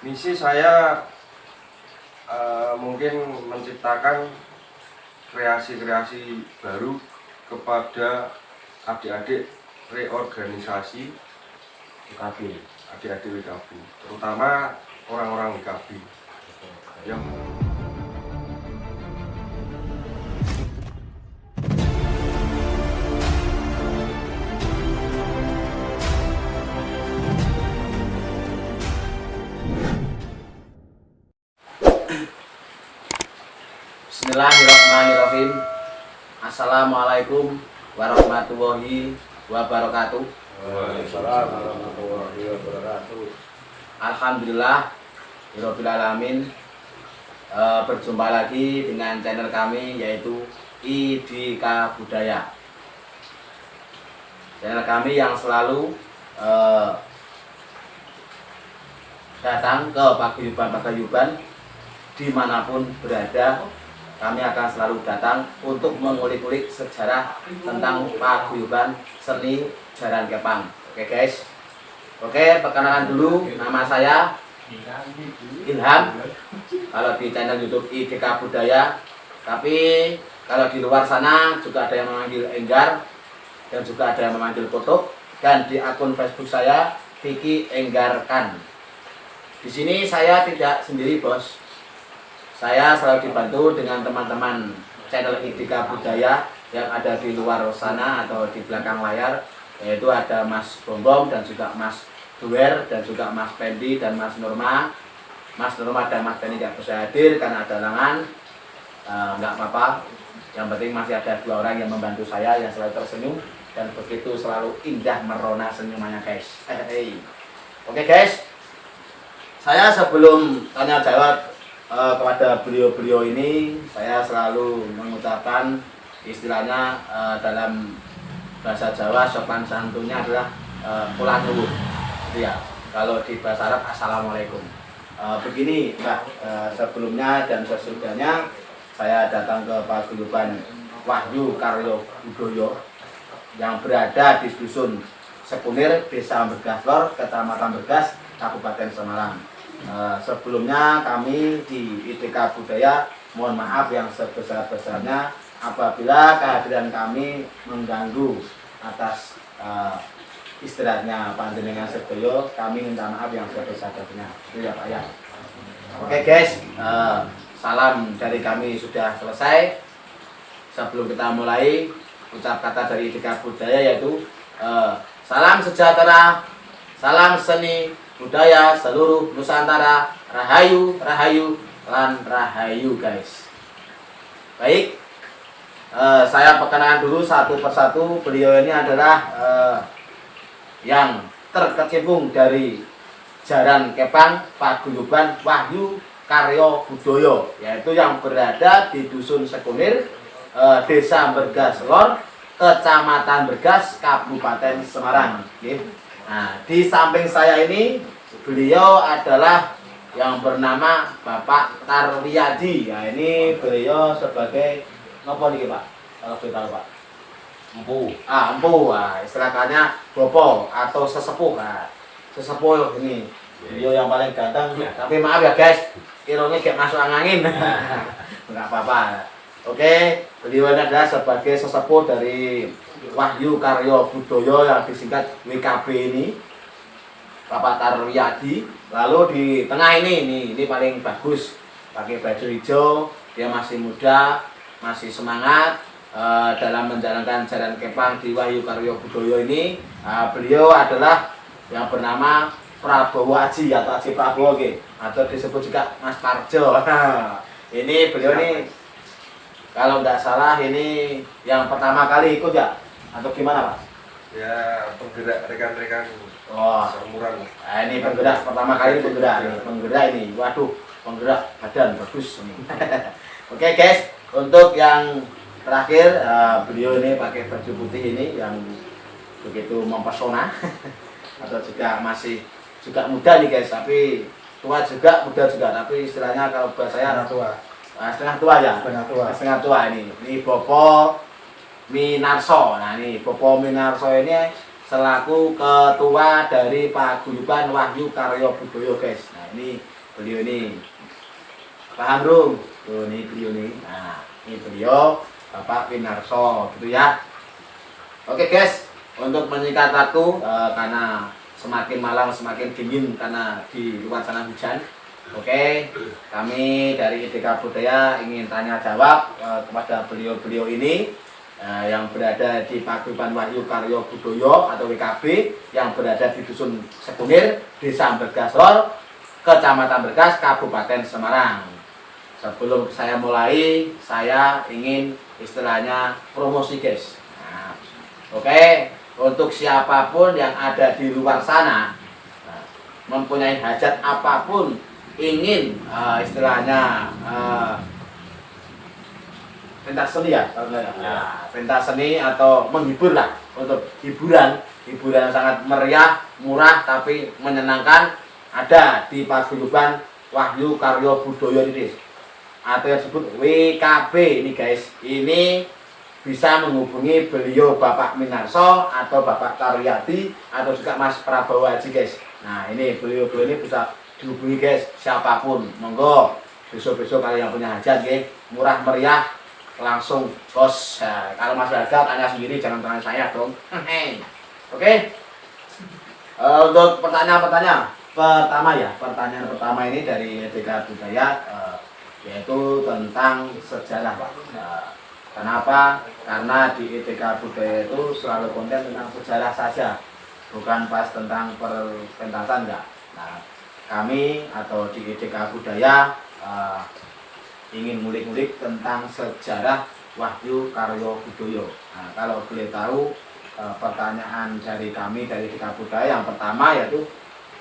Misi saya mungkin menciptakan kreasi-kreasi baru kepada adik-adik reorganisasi WKB, adik-adik WKB, terutama orang-orang WKB. Ya. Bismillahirrahmanirrahim. Assalamualaikum warahmatullahi wabarakatuh. Waalaikumsalam warahmatullahi wabarakatuh. Alhamdulillah Rabbil alamin. Berjumpa lagi dengan channel kami yaitu IDK Budaya. Channel kami yang selalu datang ke paguyuban-paguyuban dimanapun berada. Kami akan selalu datang untuk mengulik-ulik sejarah tentang paguyuban seni Jaran Kepang. Oke guys. Oke, perkenalan dulu, nama saya Ilham. Kalau di channel YouTube IDK Budaya. Tapi kalau di luar sana juga ada yang memanggil Enggar dan juga ada yang memanggil Kutub. Dan di akun Facebook saya Vicky Enggarkan. Di sini saya tidak sendiri, bos. Saya selalu dibantu dengan teman-teman channel IDK Budaya yang ada di luar sana atau di belakang layar, yaitu ada Mas Bombom dan juga Mas Duer dan juga Mas Pendi dan Mas Nurma. Mas Nurma dan Mas Pendi tidak bisa hadir karena ada halangan. Nggak apa-apa. Yang penting masih ada dua orang yang membantu saya yang selalu tersenyum dan begitu selalu indah merona senyumannya, guys. Oke guys, saya sebelum tanya jawab kepada beliau-beliau ini, saya selalu mengucapkan istilahnya dalam bahasa Jawa sopan santunnya adalah kula nuwun. Ya, kalau di bahasa Arab assalamualaikum. Begini Mbak, sebelumnya dan sesudahnya saya datang ke paguyuban Wahyu Karyo Budoyo yang berada di dusun Sekunir, Desa Bergas Lor, Kecamatan Bergas, Kabupaten Semarang. Sebelumnya kami di IDK Budaya mohon maaf yang sebesar-besarnya apabila kehadiran kami mengganggu atas istirahatnya panjenengan sedoyo. Kami minta maaf yang sebesar-besarnya. Itu ya Pak ya. Oke guys, salam dari kami sudah selesai. Sebelum kita mulai, ucap kata dari IDK Budaya yaitu salam sejahtera, salam seni budaya seluruh Nusantara, rahayu, rahayu, lan rahayu guys. Baik, saya perkenalkan dulu satu persatu. Beliau ini adalah yang terkecimpung dari Jaran Kepang Paguyuban Wahyu Karyo Budoyo, yaitu yang berada di Dusun Sekunir, Desa Bergas Lor, Kecamatan Bergas, Kabupaten Semarang. Nah, di samping saya ini beliau adalah yang bernama Bapak Tarwiyadi. Nah, ini beliau sebagai apa nih Pak? Kalau kita tahu Pak, empu. Empu. Nah, istilahnya bopo atau sesepuh. Nah, sesepuh ini beliau yang paling ganteng. Tapi maaf ya guys, ironi kayak masuk angin. Enggak apa-apa. Oke, beliau ini adalah sebagai sesepuh dari Wahyu Karyo Budoyo yang disingkat WKB ini, Bapak Tarwiyadi. Lalu di tengah ini paling bagus, pakai baju hijau. Dia masih muda, masih semangat dalam menjalankan Jaran Kepang di Wahyu Karyo Budoyo ini. Beliau adalah yang bernama Prabowo Aji atau Aji Prabowo, atau disebut juga Mas Parjo. Ini beliau ini kalau nggak salah ini yang pertama kali ikut ya? Atau gimana Pak? Ya, penggerak rekan-rekan seumuran. Nah, ini penggerak pertama kali penggerak ini. Waduh, penggerak badan bagus ini. Oke guys, untuk yang terakhir beliau ini pakai baju putih ini yang begitu mempesona. Atau juga masih juga muda nih guys, tapi tua juga, muda juga, tapi istilahnya kalau bahasa saya tua. Setengah tua ya? Setengah tua ini. Ini Bopo Minarso. Nah ini Bopo Minarso ini selaku ketua dari Paguyuban Wahyu Karya Budaya guys. Nah ini beliau ini, paham dong? Tuh ini beliau ini. Nah ini beliau Bapak Winarso gitu ya. Oke guys, untuk menyingkat waktu karena semakin malam semakin dingin karena di luar sana hujan. Oke, kami dari IDK Budaya ingin tanya jawab kepada beliau-beliau ini yang berada di Paguyuban Wahyu Karya Budaya atau WKB yang berada di Dusun Sekunir, Desa Bergasrol, Kecamatan Bergas, Kabupaten Semarang. Sebelum saya mulai, saya ingin istilahnya promosi guys. Nah, oke, untuk siapapun yang ada di luar sana mempunyai hajat apapun, ingin istilahnya pentas seni ya, pentas seni atau menghibur lah, untuk hiburan yang sangat meriah, murah tapi menyenangkan, ada di Paguyuban Wahyu Karya Budaya ini atau yang disebut WKB ini guys. Ini bisa menghubungi beliau Bapak Minarso atau Bapak Karyadi atau juga Mas Prabowo Haji guys. Nah ini beliau ini bisa dihubungi guys, siapapun monggo besok-besok kalian yang punya hajat guys, murah meriah langsung bos. Nah, kalau Mas harga tanya sendiri, jangan tanya saya dong. Oke. Untuk pertanyaan pertama ini dari IDK Budaya yaitu tentang sejarah Pak. Kenapa? Karena di IDK Budaya itu selalu konten tentang sejarah saja, bukan pas tentang perpentasan enggak. Nah, kami atau di IDK Budaya ingin ngulik-ngulik tentang sejarah Wahyu Karya Budaya. Nah, kalau boleh tahu pertanyaan dari kami dari IDK Budaya yang pertama yaitu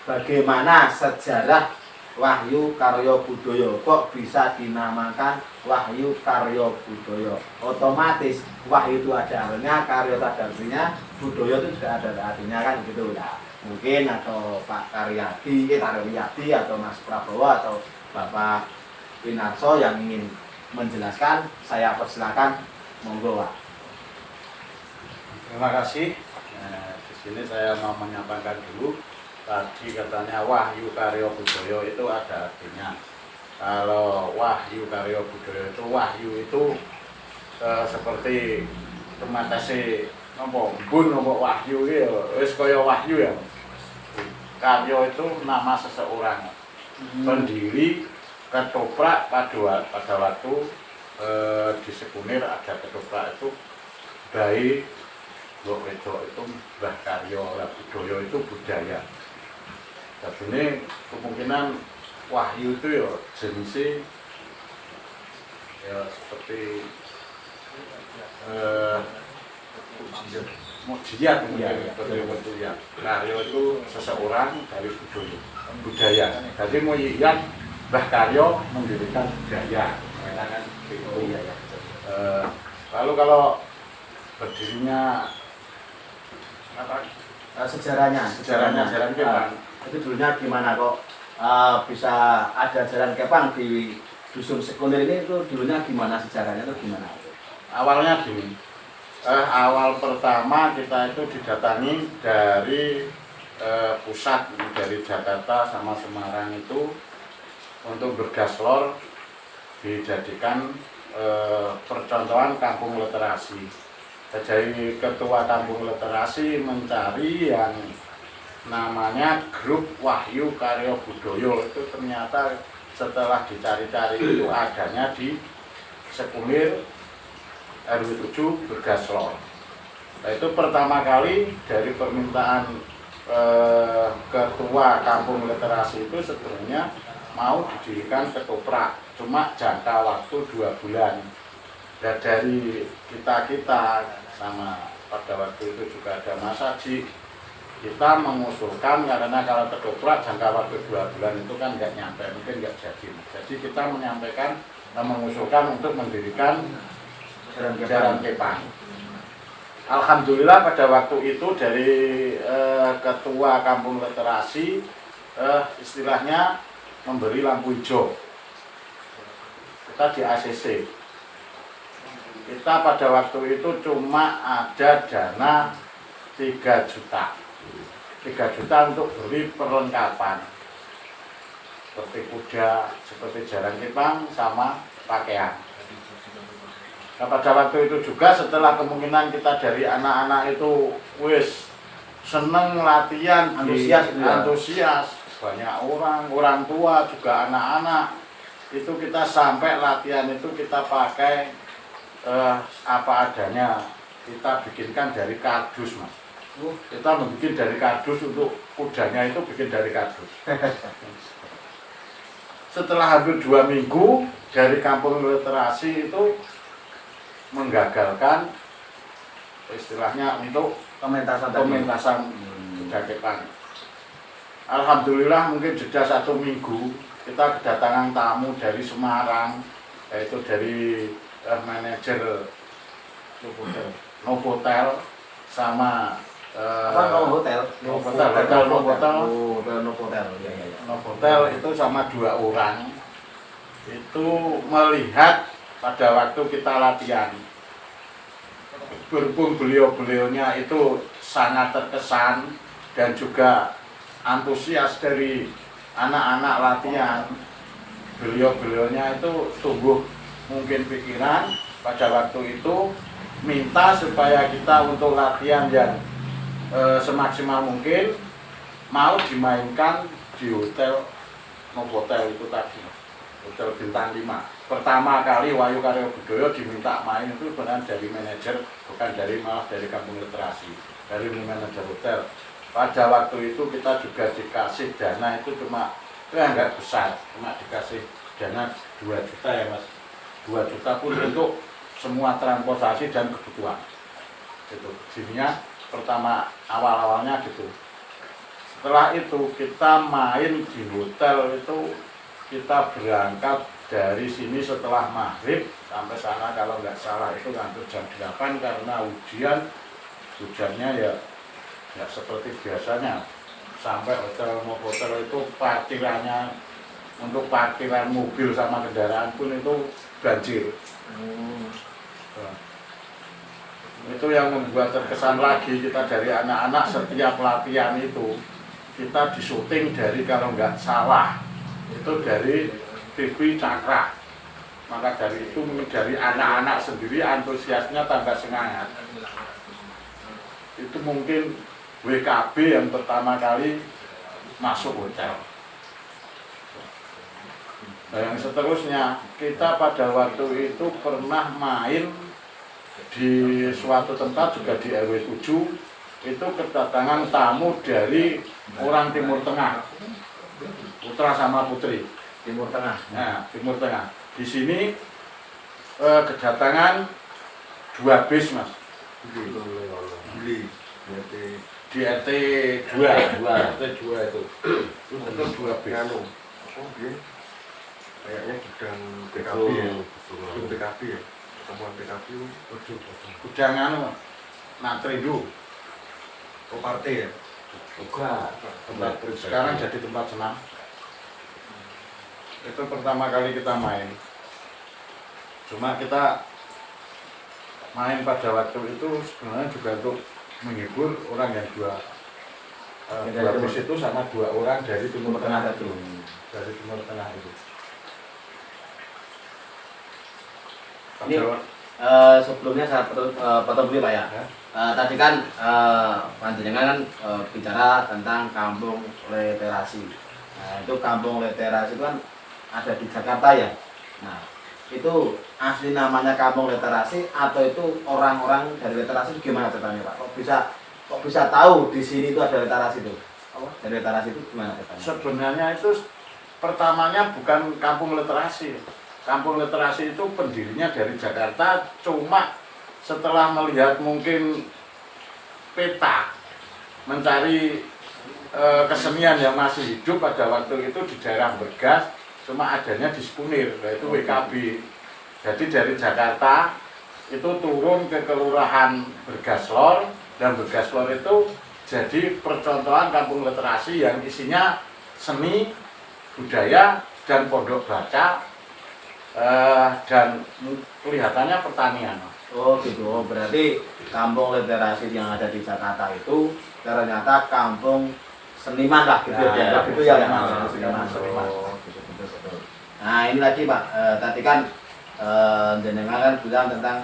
bagaimana sejarah Wahyu Karya Budaya kok bisa dinamakan Wahyu Karya Budaya? Otomatis Wahyu itu ada artinya, Karya itu ada artinya, budaya itu juga ada artinya kan gitu ya. Mungkin atau Pak Karyadi atau Mas Prabowo atau Bapak Winarso yang ingin menjelaskan, saya persilakan, monggo Pak. Terima kasih. Di sini saya mau menyampaikan dulu. Tadi katanya Wahyu Karya Budaya itu ada artinya. Kalau Wahyu Karya Budaya itu, wahyu itu seperti tematese nopo bun nopo wahyu ya, wis kaya wahyu ya. Karya itu nama seseorang pendiri ketoprak pada waktu di Sekunir ada ketoprak itu bayi Mbok Wedok itu Mbah Karya, budaya itu budaya. Jadi ini kemungkinan wahyu itu ya jenisnya ya seperti mukjizat ya. Karya itu seseorang dari budaya. Jadi mukjizat Mbah Karya mendirikan budaya. Kan gitu. Lalu kalau berdirinya apa? Sejarahnya Kepang. Itu dulunya gimana kok bisa ada jalan Kepang di Dusun Sekunir ini? Itu dulunya gimana, sejarahnya itu gimana? Awalnya gini, awal pertama kita itu didatangi dari pusat dari Jakarta sama Semarang itu untuk bergaslor dijadikan percontohan kampung literasi. Jadi ketua kampung literasi mencari yang namanya grup Wahyu Karya Budaya. Itu ternyata setelah dicari-cari itu adanya di Sekunir RW 7 Bergaslor. Nah, itu pertama kali dari permintaan ketua kampung literasi itu sebenarnya mau didirikan ketoprak, cuma jangka waktu 2 bulan. Dan dari kita sama pada waktu itu juga ada Mas Haji, kita mengusulkan karena kalau ketoprak jangka waktu 2 bulan itu kan nggak nyampe, mungkin nggak jadi. Jadi kita mengusulkan untuk mendirikan Jalan Kepang. Alhamdulillah pada waktu itu dari ketua kampung literasi istilahnya memberi lampu hijau. Kita di ACC. Kita pada waktu itu cuma ada dana 3 juta. 3 juta untuk beli perlengkapan seperti kuda, seperti jaran kipang, sama pakaian. Nah, pada waktu itu juga setelah kemungkinan kita dari anak-anak itu wis seneng latihan, antusias, banyak orang tua juga anak-anak itu kita sampai latihan itu kita pakai apa adanya, kita bikinkan dari kardus mas. Kita membuat dari kardus, untuk kudanya itu bikin dari kardus. Setelah hampir 2 minggu dari kampung literasi itu menggagalkan istilahnya untuk pementasan kuda kepang. Alhamdulillah mungkin jeda 1 minggu kita kedatangan tamu dari Semarang, yaitu dari manajer Novotel sama Novotel itu sama 2 orang itu melihat pada waktu kita latihan. Berhubung beliau-beliaunya itu sangat terkesan dan juga antusias dari anak-anak latihan, beliau-beliaunya itu tumbuh mungkin pikiran pada waktu itu minta supaya kita untuk latihan yang semaksimal mungkin mau dimainkan di hotel Novotel itu tadi, hotel bintang 5. Pertama kali Wahyu Karyo Budoyo diminta main itu benar dari manajer, bukan malah dari kampung literasi, dari manajer hotel. Pada waktu itu kita juga dikasih dana itu cuma enggak besar, cuma dikasih dana 2 juta ya mas. 2 juta pun untuk semua transportasi dan kebutuhan. Gitu. Sininya pertama awal-awalnya gitu. Setelah itu kita main di hotel itu, kita berangkat dari sini setelah maghrib sampai sana kalau nggak salah itu hampir jam 8 karena hujannya ya seperti biasanya. Sampai hotel Novotel itu parkirannya, untuk parkiran mobil sama kendaraan pun itu banjir. Itu yang membuat terkesan lagi kita dari anak-anak setiap latihan itu kita disuting dari, kalau nggak salah itu dari TV Cakra. Maka dari itu dari anak-anak sendiri antusiasnya tambah semangat. Itu mungkin WKB yang pertama kali masuk hotel. Nah, yang seterusnya kita pada waktu itu pernah main di suatu tempat juga di RW 7, itu kedatangan tamu dari orang Timur Tengah, putra sama putri. Timur Tengah. Nah, Timur Tengah. Di sini kedatangan 2 bis mas. Di RT 2 itu 2 bis. Kayaknya gudang PKB ya, gudang PKB ya, temuan PKB. Gudang Natrindo. Oh partai ya? Bukan. Sekarang jadi tempat senam. Itu pertama kali kita main. Cuma kita main pada waktu itu sebenarnya juga untuk menghibur orang yang dua bis itu sama 2 orang dari Timur Tengah itu. Dari Timur Tengah itu. Ini sebelumnya saya potong dulu Pak ya. Tadi kan panjenengan bicara tentang kampung literasi. Nah, itu kampung literasi itu kan ada di Jakarta ya. Nah, itu asli namanya kampung literasi atau itu orang-orang dari literasi gimana ceritanya Pak? Kok bisa tahu di sini itu ada literasi itu? Dari literasi itu gimana ceritanya? Sebenarnya itu pertamanya bukan kampung literasi. Kampung literasi itu pendirinya dari Jakarta, cuma setelah melihat mungkin peta mencari kesenian yang masih hidup pada waktu itu di daerah Bergas, cuma adanya di Sekunir, yaitu WKB. Jadi dari Jakarta itu turun ke kelurahan Bergaslor, dan Bergaslor itu jadi percontohan kampung literasi yang isinya seni, budaya, dan pondok baca, dan kelihatannya pertanian. Oh gitu, oh, berarti kampung literasi yang ada di Jakarta itu ternyata kampung seniman lah gitu Nah, ya, ya, gitu ya, seniman, seniman. Oh, gitu, betul. Nah ini lagi Pak, tadi kan jenengan kan bilang tentang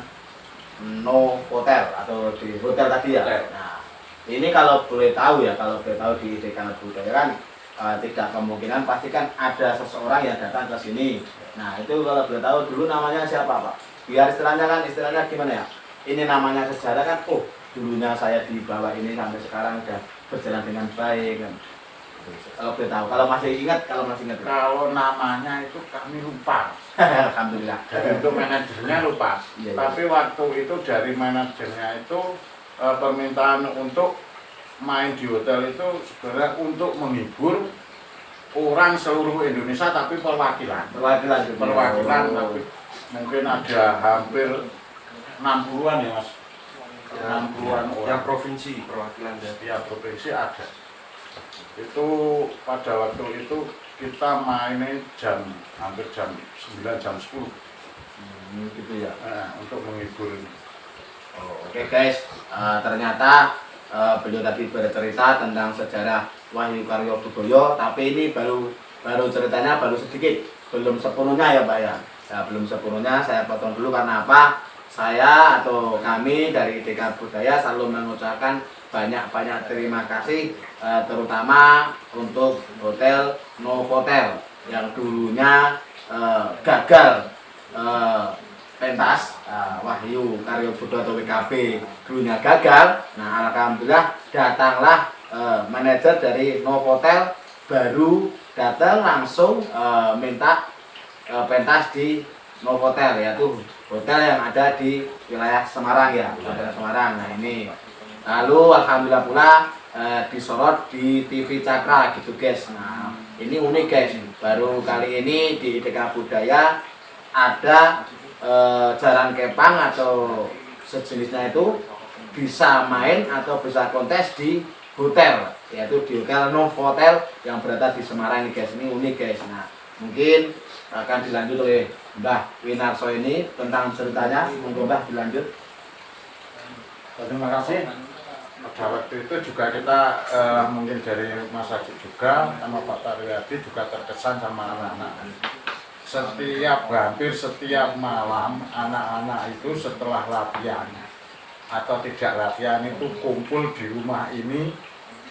no hotel atau di hotel tadi ya. Hotel. Nah ini kalau boleh tahu ya, kalau boleh tahu di Desa Budaya kan tidak kemungkinan pasti kan ada seseorang yang datang ke sini. Nah itu kalau boleh tahu dulu namanya siapa Pak? Biar istilahnya gimana ya? Ini namanya sejarah kan, oh dulunya saya dibawa ini sampai sekarang udah berjalan dengan baik kan. Kalau boleh tahu, kalau masih ingat. Kalau namanya itu kami lupa. Alhamdulillah. Jadi untuk manajernya lupa. Iya. Tapi waktu itu dari manajernya itu permintaan untuk main di hotel itu sebenarnya untuk menghibur orang seluruh Indonesia, tapi perwakilan. Perwakilan, tapi mungkin ada hampir 60-an ya Mas. 60-an orang. Yang provinsi perwakilan dari Setiap provinsi ada. Itu pada waktu itu kita mainin hampir jam 9, jam 10 Gitu ya. untuk menghibur. Oke guys, ternyata beliau tadi bercerita tentang sejarah Wahyu Karyo Budoyo, tapi ini baru ceritanya baru sedikit, belum sepenuhnya ya Pak ya. Belum sepenuhnya, saya potong dulu karena apa? Saya atau kami dari Desa Budaya selalu mengucapkan banyak terima kasih, terutama untuk Hotel Novotel yang dulunya gagal pentas Wahyu Karyo Budoyo atau WKB dulunya gagal. Nah alhamdulillah datanglah manajer dari Novotel, baru datang langsung minta pentas di Novotel, yaitu hotel yang ada di wilayah Semarang ya, Hotel Semarang. Nah ini lalu alhamdulillah pula disorot di TV Cakra gitu guys. Nah ini unik guys, baru kali ini di Desa Budaya ada jaran kepang atau sejenisnya itu bisa main atau bisa kontes di hotel, yaitu di Hotel Novotel yang berada di Semarang ini guys. Ini unik guys. Nah mungkin akan dilanjut oleh Mbah Winarso ini tentang ceritanya. Monggo Mbah dilanjut. Terima kasih. Pada waktu itu juga kita mungkin dari Mas Haji juga sama Pak Taryadi juga terkesan sama anak-anak. Hampir setiap malam anak-anak itu setelah latihan atau tidak latihan itu kumpul di rumah ini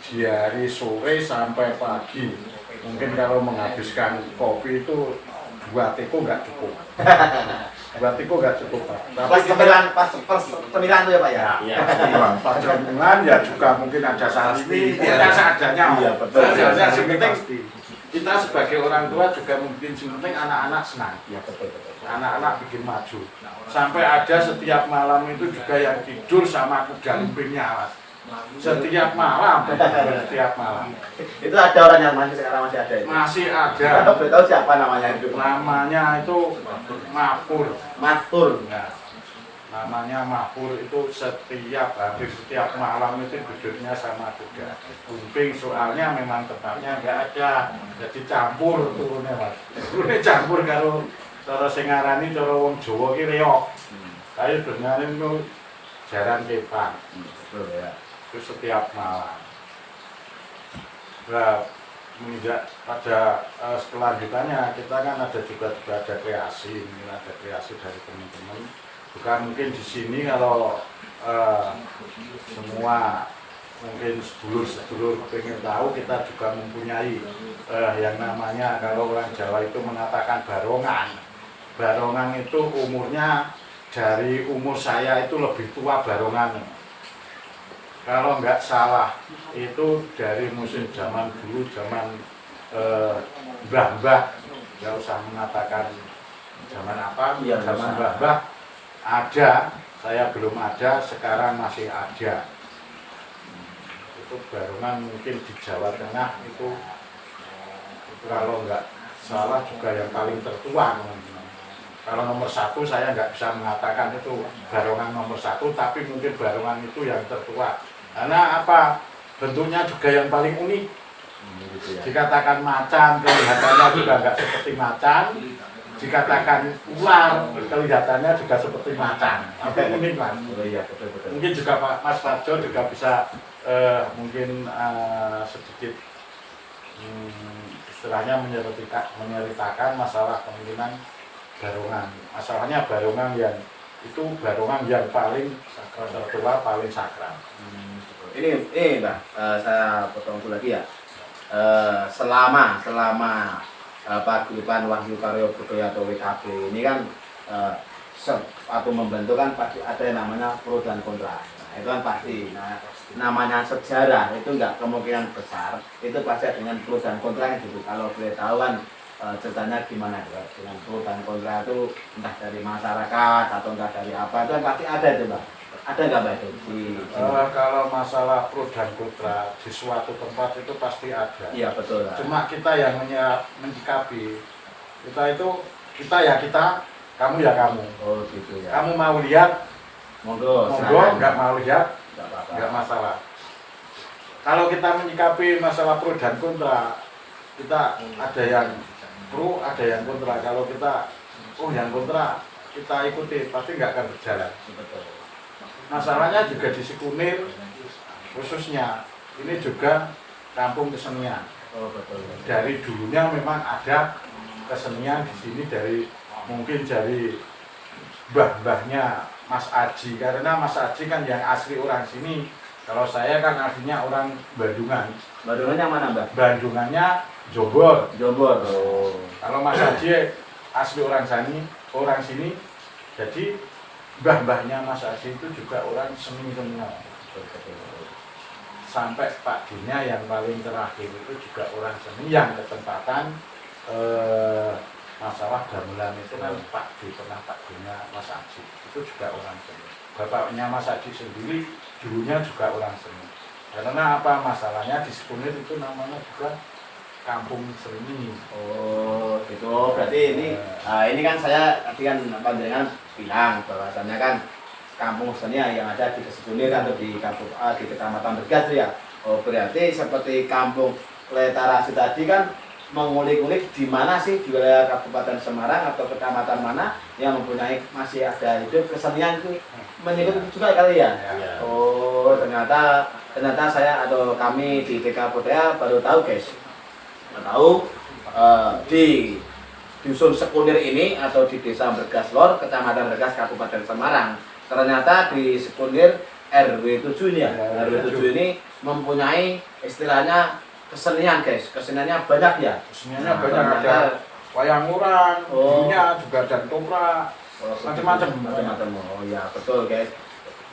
dari sore sampai pagi. Mungkin kalau menghabiskan kopi itu 2 teko nggak cukup. 2 teko nggak cukup Pak. Pas pemilihan itu ya Pak ya. Iya. Pas jamuan ya juga mungkin ada salmi, kita seadanya. Iya betul. Seadanya yang penting kita sebagai orang tua juga mungkin yang penting anak-anak senang. Iya betul. Anak-anak bikin maju. Sampai ada setiap malam itu juga yang tidur sama kuda lumpingnya Mas. Setiap malam. Itu ada orang yang sekarang masih ada itu. Masih ada. Boleh tahu siapa namanya itu? Namanya itu Mahfur. Nah, Namanya Mahfur itu hampir setiap malam itu duduknya sama kuda lumping, soalnya memang tempatnya nggak ada, jadi campur turunnya Mas. Turunnya campur kalau cara sing ngarani cara wong Jawa ki reok. Kayak dengan itu jaran kepang. betul ya. Itu setiap malam. Nah, menginjak pada selanjutnya kita kan ada juga ada kreasi, ada kreasi dari teman-teman. Bukan mungkin di sini kalau semua mungkin sedulur-sedulur pengen tahu, kita juga mempunyai yang namanya kalau orang Jawa itu mengatakan barongan. Barongan itu umurnya dari umur saya itu lebih tua barongan. Kalau nggak salah itu dari musim zaman dulu, zaman mbah-mbah, nggak usah mengatakan zaman apa, Iya, zaman mbah-mbah ada, saya belum ada, sekarang masih ada. Itu barongan mungkin di Jawa Tengah itu kalau nggak salah juga yang paling tertua. Kalau nomor 1 saya nggak bisa mengatakan itu barongan nomor 1, tapi mungkin barongan itu yang tertua. Karena apa? Bentuknya juga yang paling unik. Dikatakan macan, kelihatannya juga nggak seperti macan. dikatakan ular kelihatannya juga seperti macan. Tapi unik kan. Oh iya, betul. Mungkin juga Pak Mas Parjo juga bisa mungkin sedikit istilahnya menyeritakan masalah kemungkinan barongan. Masalahnya barongan yang itu barongan yang paling tertua, paling sakral. Ini Mbak, saya potong dulu lagi ya. Selama paguyuban Wahyu Karyo Budaya atau WKB ini kan atau membantu kan pasti ada yang namanya pro dan kontra. Nah, itu kan pasti. Nah, namanya sejarah itu enggak kemungkinan besar itu pasti dengan pro dan kontra gitu. Kalau boleh tahu kan ceritanya gimana ya, dengan pro dan kontra itu entah dari masyarakat atau entah dari apa itu kan pasti ada itu Mbak. Ada nggak Mbak itu? Kalau masalah pro dan kontra di suatu tempat itu pasti ada. Iya betul. Cuma kita yang menyikapi kita ya kita, kamu ya kamu. Oh gitu ya. Kamu mau lihat, monggo. Nggak mau lihat, nggak apa-apa. nggak masalah. Kalau kita menyikapi masalah pro dan kontra, kita ada yang pro, ada yang kontra. Kalau kita, yang kontra, kita ikuti, pasti nggak akan berjalan. Betul. Masalahnya juga di Sikunir, khususnya, ini juga kampung kesenian. Oh betul. Dari dulunya memang ada kesenian di sini mungkin dari mbah-mbahnya Mas Aji, karena Mas Aji kan yang asli orang sini. Kalau saya kan aslinya orang Bandungan. Bandungannya mana Mbak? Bandungannya Jombor. Jombor. Oh. Kalau Mas Aji asli orang sini, jadi mbah-mbahnya Mas Aji itu juga orang seni semua. Sampai Pak Dinya yang paling terakhir itu juga orang seni yang ketempatan masalah gamelan itu kan Pak Dinya Mas Aji itu juga orang seni. Bapaknya Mas Aji sendiri dulunya juga orang seni. Karena apa masalahnya di Sikunir itu namanya juga kampung seni. Oh gitu. Berarti ini kan saya tadi kan panjenengan bilang bahwasannya kan kampung seni yang ada di Sikunir atau di Kecamatan Bergas ya. Oh berarti seperti kampung Letarasi tadi kan mengulik-ulik di mana sih di wilayah Kabupaten Semarang atau kecamatan mana yang mempunyai masih ada hidup kesenian itu mengikut juga kali ya. Oh ternyata saya atau kami di TK Budaya baru tahu guys. Tahu di dusun Sikunir ini atau di Desa Bergas Lor, Kecamatan Bergas, Kabupaten Semarang. Ternyata di Sikunir RW 7 ini ya, RW 7 ini mempunyai istilahnya kesenian guys, keseniannya banyak ya. Keseniannya banyak, ada wayang orang, dulunya juga dan toprak, macam-macam. Oh ya betul guys,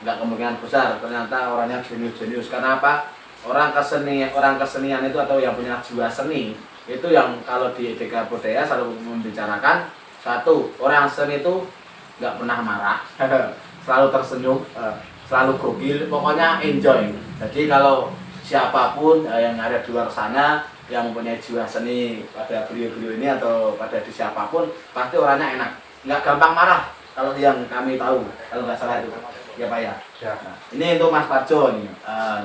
nggak kemungkinan besar. Ternyata orangnya jenius. Karena apa? Orang kesenian itu atau yang punya jiwa seni itu yang kalau di DK Budaya selalu membicarakan satu, orang seni itu nggak pernah marah, selalu tersenyum, selalu gokil, pokoknya enjoy. Jadi kalau siapapun yang ada di luar sana yang mempunyai jiwa seni pada beliau-beliau ini atau pada di siapapun pasti orangnya enak, nggak gampang marah. Kalau yang kami tahu, kalau nggak salah itu ya Pak ya. Nah, ini untuk Mas Parjo nih,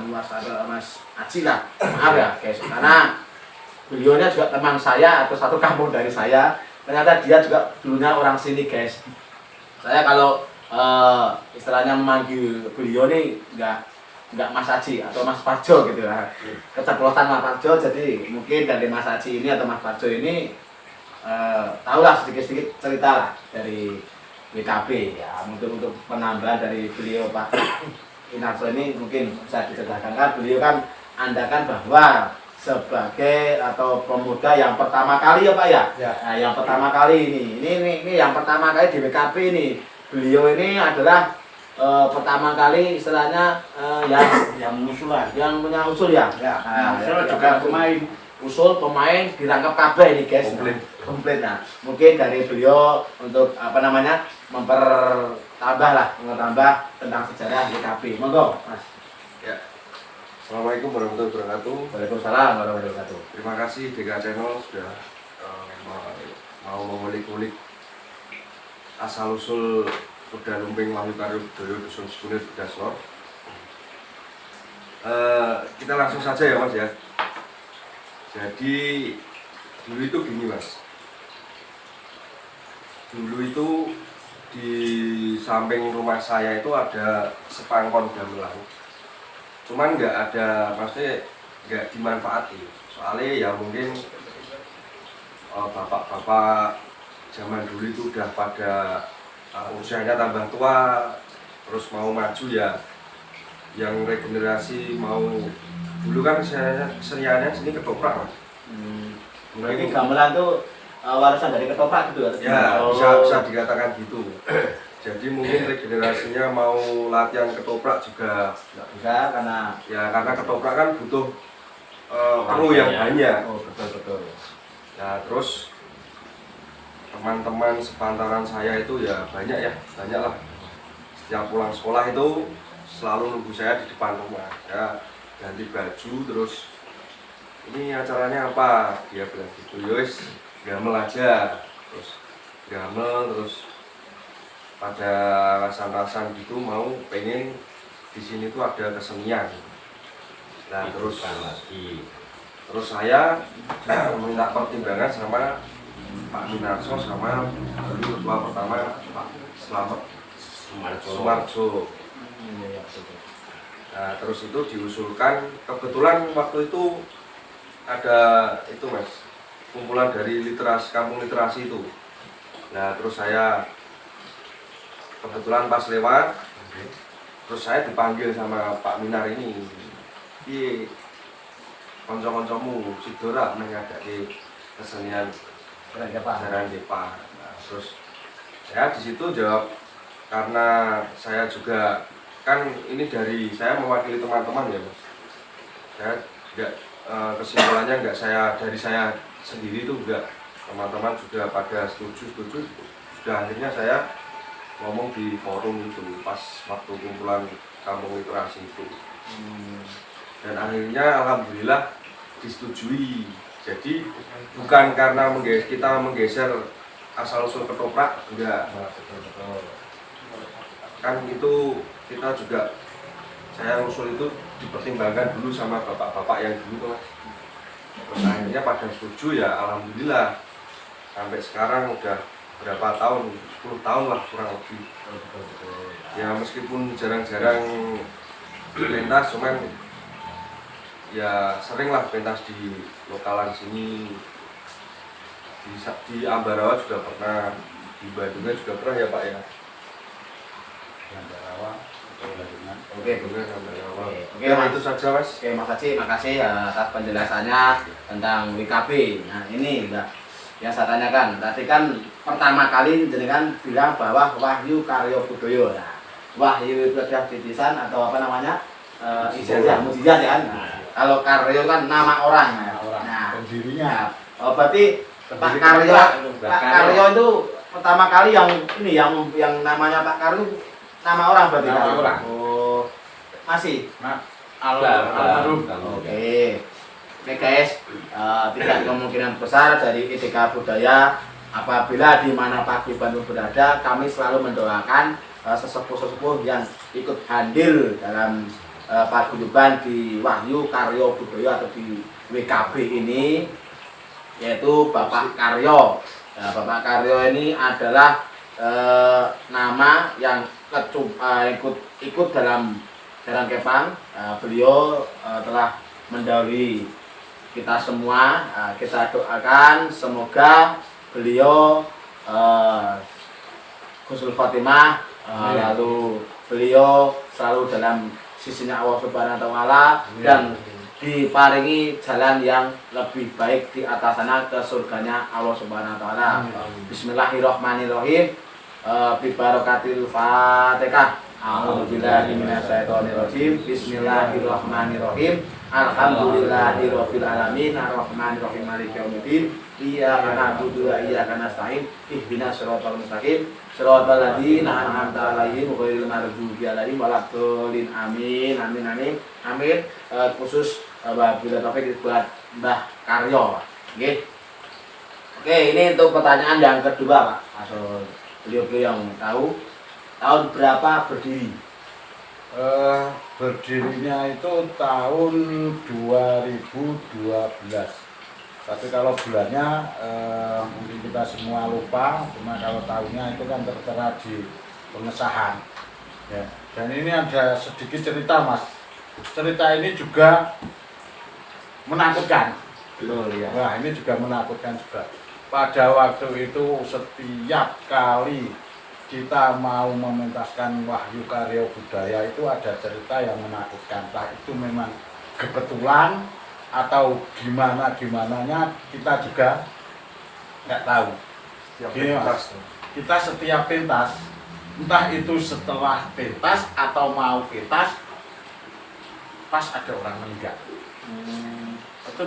Mas Aji lah, maaf ya guys, karena beliaunya juga teman saya atau satu kampung dari saya. Ternyata dia juga dulunya orang sini guys. Saya kalau istilahnya memanggil beliau nih nggak Mas Aji atau Mas Parjo gitu lah. Keceplosan Mas Parjo, jadi mungkin dari Mas Aji ini atau Mas Parjo ini tahulah sedikit-sedikit cerita lah dari WKB ya, untuk penambahan dari beliau Pak Inarso ini mungkin bisa diceritakan. Kan beliau kan andakan bahwa sebagai atau pemuda yang pertama kali ya Pak ya, nah, yang pertama kali ini yang pertama kali di WKB ini beliau ini adalah pertama kali istilahnya yang punya usul ya, usul juga pemain dirangkap kabeh ini guys, komplit. Nah mungkin dari beliau untuk mempertambah tentang sejarah WKB. Monggo Mas. Ya. Assalamualaikum warahmatullahi wabarakatuh. Waalaikumsalam warahmatullahi wabarakatuh. Terima kasih DK Channel sudah mau mengulik-ulik asal usul Kuda Lumping Wahyu Karyo Budaya Dusun Sikunir Bergas Lor. Kita langsung saja ya Mas ya. Jadi dulu itu gini Mas, dulu itu di samping rumah saya itu ada sepangkon gamelan. Cuman nggak ada, maksudnya nggak dimanfaati. Soalnya ya mungkin bapak-bapak zaman dulu itu udah pada usianya tambah tua, terus mau maju ya, yang regenerasi mau dulu kan keseniannya sini ketoprak Mas. Berarti gamelan tuh warisan dari ketoprak gitu Ya, Oh. bisa dikatakan gitu. Jadi mungkin regenerasinya mau latihan ketoprak juga nggak bisa karena karena ketoprak kan butuh kru yang banyak. oh betul. Nah terus teman-teman sepantaran saya itu ya banyak lah. Setiap pulang sekolah itu selalu nunggu saya di depan rumah. Ya ganti baju terus ini acaranya apa? Dia bilang gitu, yowes gamel aja. Terus gamel terus pada rasan-rasan gitu mau pengen di sini tuh ada kesenian. Nah terus saya minta pertimbangan sama Pak Minarso sama dulu ketua pertama Pak Slamet Sumarjo. Nah terus itu diusulkan, kebetulan waktu itu ada itu Mas, kumpulan dari kampung literasi itu. Nah terus saya kebetulan pas lewat, terus saya dipanggil sama Pak Minar ini, di konco-koncomu Sidora menghadapi kesenian Jaran Depa. Nah, terus saya di situ jawab, karena saya juga kan ini saya mewakili teman-teman ya Mas. Saya tidak kesimpulannya enggak dari saya sendiri itu enggak, teman-teman juga pada setuju. Sudah akhirnya saya ngomong di forum itu pas waktu kumpulan kampung literasi itu. Dan akhirnya alhamdulillah disetujui. Jadi bukan karena kita menggeser asal usul ketoprak, enggak. Kan itu kita juga, saya usul itu dipertimbangkan dulu sama bapak-bapak yang dulu Mas. Terus akhirnya pada setuju ya alhamdulillah. Sampai sekarang udah berapa tahun, 10 tahun lah kurang lebih. Ya meskipun jarang-jarang pentas, cuman ya sering lah pentas di lokalan sini, di Ambarawa juga pernah, di Bandungnya juga pernah ya Pak ya. Di Ambarawa atau Bandungan. Oke, Ambarawa. Oke, Ya, Mas. itu saja Mas. Oke, Mas Haji, makasih atas penjelasannya tentang WKB. Nah, ini Mbak, yang saya tanyakan. Tadi kan pertama kali jenengan bilang bahwa Wahyu Karyo Budoyo. Nah, Wahyu itu adalah titisan atau apa namanya? Ijazah, mujizat ya kan? Nah, kalau Karyo kan nama orang. Nah, Pendirinya. berarti Pak Karyo itu pertama kali yang namanya Pak Karyo nama orang berarti. Nama orang. Oh, masih. Almarhum. Oke guys, tidak kemungkinan besar dari ITK Budaya apabila di mana paguyuban berada, kami selalu mendoakan sesepuh-sesepuh yang ikut hadir dalam paguyuban di Wahyu Karyo Budoyo atau di WKB ini, yaitu Bapak Karyo. Nah, Bapak Karyo ini adalah nama yang ikut dalam Jaran Kepang. Beliau telah mendahului kita semua. Kita doakan semoga beliau Husnul Khotimah, lalu beliau selalu dalam sisinya Allah Subhanahu wa Ta'ala dan diparingi jalan yang lebih baik di atas sana ke surganya Allah Subhanahu wa Ta'ala. Bismillahirrahmanirrahim. Bi barakatil Fatihah. A'udzubillahi minasyaitonirrajim. Bismillahirrahmanirrahim. Alhamdulillahirabbil alamin arrahmanirrahim maliki yaumiddin. Iyyaka na'budu wa iyyaka nasta'in. Ihdinas siratal mustaqim. Shiratal ladzina an'amta 'alaihim ghairil maghdubi 'alaihim waladdallin. Amin. Amin. Khusus wabillahi taufik buat Mbah Karyo. Nggih. Oke, ini untuk pertanyaan yang kedua, Pak. Asal beliau-beliau yang tahu tahun berapa berdiri? Berdirinya itu tahun 2012. Tapi kalau bulannya mungkin kita semua lupa, cuma kalau tahunnya itu kan tertera di pengesahan. Ya. Dan ini ada sedikit cerita Mas. Cerita ini juga menakutkan. Betul ya. Wah, ini juga menakutkan juga. Pada waktu itu setiap kali kita mau mementaskan Wahyu Karya Budaya itu ada cerita yang menakutkan. Entah itu memang kebetulan atau gimananya kita juga nggak tahu. Gini, Mas, kita setiap pentas, entah itu setelah pentas atau mau pentas, pas ada orang meninggal. Itu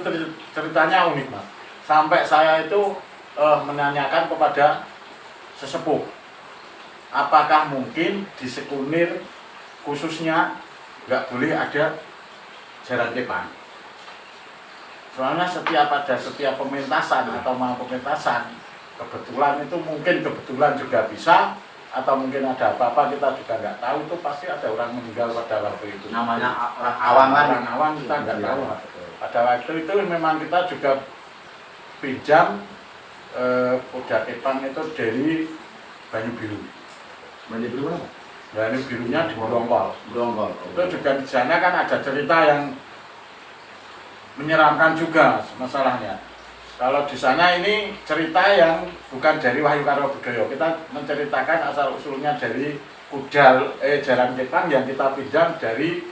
ceritanya unik Mas. Sampai saya itu menanyakan kepada sesepuh, apakah mungkin di Sekunir khususnya nggak boleh ada jaran kepang. Soalnya setiap pementasan atau mau pementasan, kebetulan itu mungkin kebetulan juga bisa, atau mungkin ada apa-apa kita juga nggak tahu, itu pasti ada orang meninggal pada waktu itu. Namanya orang awam kan? Orang awam kita nggak tahu. Pada waktu itu memang kita juga pinjam kuda kepang itu dari Banyu Biru. Banyu Biru apa? Banyu Birunya di Brongkol. Brongkol. Itu juga di sana kan ada cerita yang menyeramkan juga masalahnya. Kalau di sana ini cerita yang bukan dari Wahyu Karya Budaya. Kita menceritakan asal usulnya dari jaran kepang yang kita pinjam dari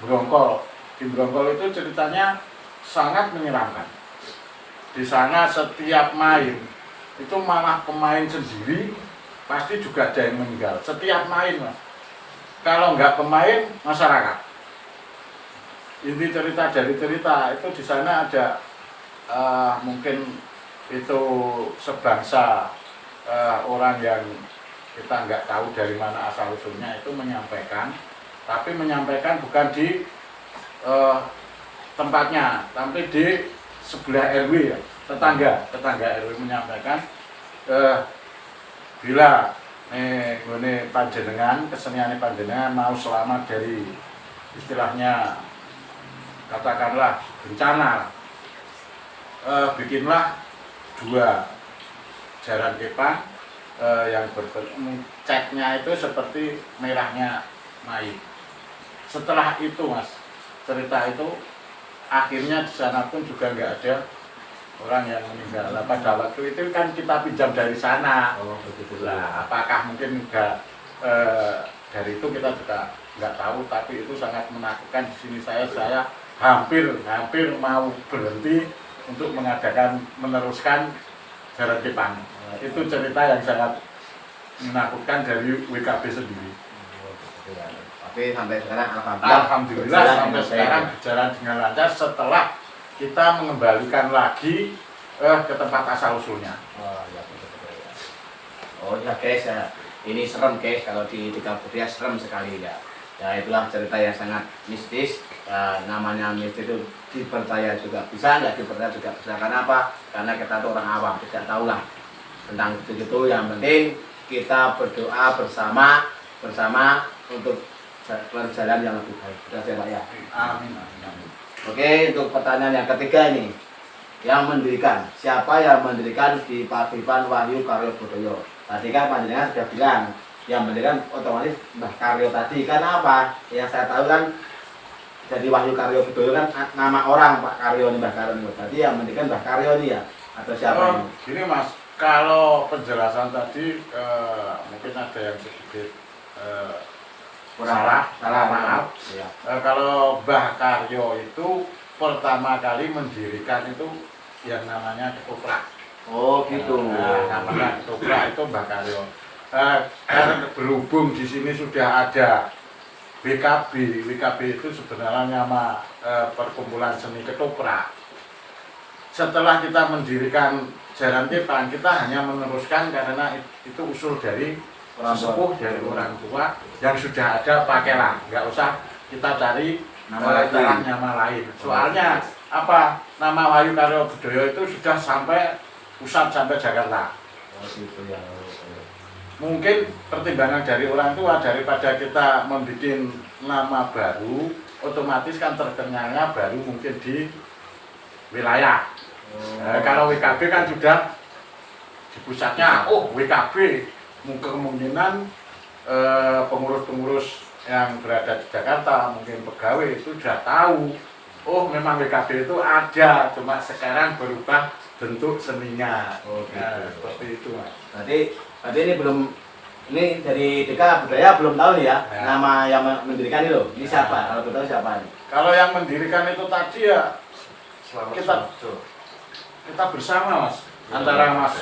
Brongkol. Di Brongkol itu ceritanya sangat menyeramkan. Di sana setiap main itu malah pemain sendiri pasti juga ada yang meninggal. Setiap main Mas. Kalau nggak pemain, masyarakat. Inti cerita dari cerita itu di sana ada mungkin itu sebangsa orang yang kita nggak tahu dari mana asal usulnya itu menyampaikan, tapi menyampaikan bukan di tempatnya, tapi di sebelah RW ya, tetangga RW menyampaikan bila ini panjenengan, kesenian panjenengan mau selamat dari istilahnya katakanlah bencana, bikinlah 2 jaran kepang yang catnya itu seperti merahnya mai. Setelah itu Mas, cerita itu akhirnya di sana pun juga nggak ada orang yang meninggal. Nah, pada waktu itu kan kita pinjam dari sana. Oh, begitu. Nah, apakah mungkin enggak dari itu kita juga nggak tahu, tapi itu sangat menakutkan. Di sini saya hampir mau berhenti untuk meneruskan jaran kepang. Itu cerita yang sangat menakutkan dari WKB sendiri. Tapi sampai sekarang Alhamdulillah sampai sekarang berjalan dengan lancar setelah kita mengembalikan lagi ke tempat asal usulnya. Oh ya guys ya, ini serem guys, kalau di Budaya serem sekali ya. Ya itulah cerita yang sangat mistis. Namanya mistis itu dipercaya juga bisa, nggak dipercaya juga bisa. Karena apa? Karena kita tuh orang awam, tidak tahu lah tentang itu. Yang penting kita berdoa bersama untuk perjalanan yang lebih baik. Sudah ya Pak ya. Amin. Oke, untuk pertanyaan yang ketiga ini, yang mendirikan, siapa yang mendirikan di Paguyuban Wahyu Karya Budaya? Tadi kan panjenengan sudah bilang, yang mendirikan otomatis Mbah Karyo tadi. Karena apa? Yang saya tahu kan, jadi Wahyu Karya Budaya kan nama orang Pak Karyo ini, Mbah Karyo ini. Berarti yang mendirikan Mbah Karyo ini ya? Atau siapa ini? Gini Mas, kalau penjelasan tadi mungkin ada yang sedikit salah maaf. Ya. Kalau Mbah Karyo itu pertama kali mendirikan itu yang namanya ketoprak. Oh gitu. Nah, namanya ketoprak itu Mbah Karyo. Karena berhubung di sini sudah ada WKB itu sebenarnya nama perkumpulan seni ketoprak. Setelah kita mendirikan jaran kepang, kita hanya meneruskan karena itu usul dari sesepuh, dari orang tua yang sudah ada, pakailah, nggak usah kita cari nama lain. Soalnya apa, nama Wahyu Karya Budaya itu sudah sampai pusat, sampai Jakarta. Oh gitu ya. Mungkin pertimbangan dari orang tua, daripada kita membuat nama baru, otomatis kan terkenalnya baru mungkin di wilayah. Kalau WKB kan sudah di pusatnya, WKB kemungkinan pengurus-pengurus yang berada di Jakarta, mungkin pegawai itu sudah tahu, memang WKB itu ada, cuma sekarang berubah bentuk seninya. Gitu. Seperti itu, Mas. Berarti ini belum, ini dari DK Budaya belum tahu nih ya, Ya. nama yang mendirikan itu. Ini siapa? Kalau betul siapa ini? Kalau yang mendirikan itu tadi ya Selamat Kita- Sumarjo. kita bersama, Mas, antara Mas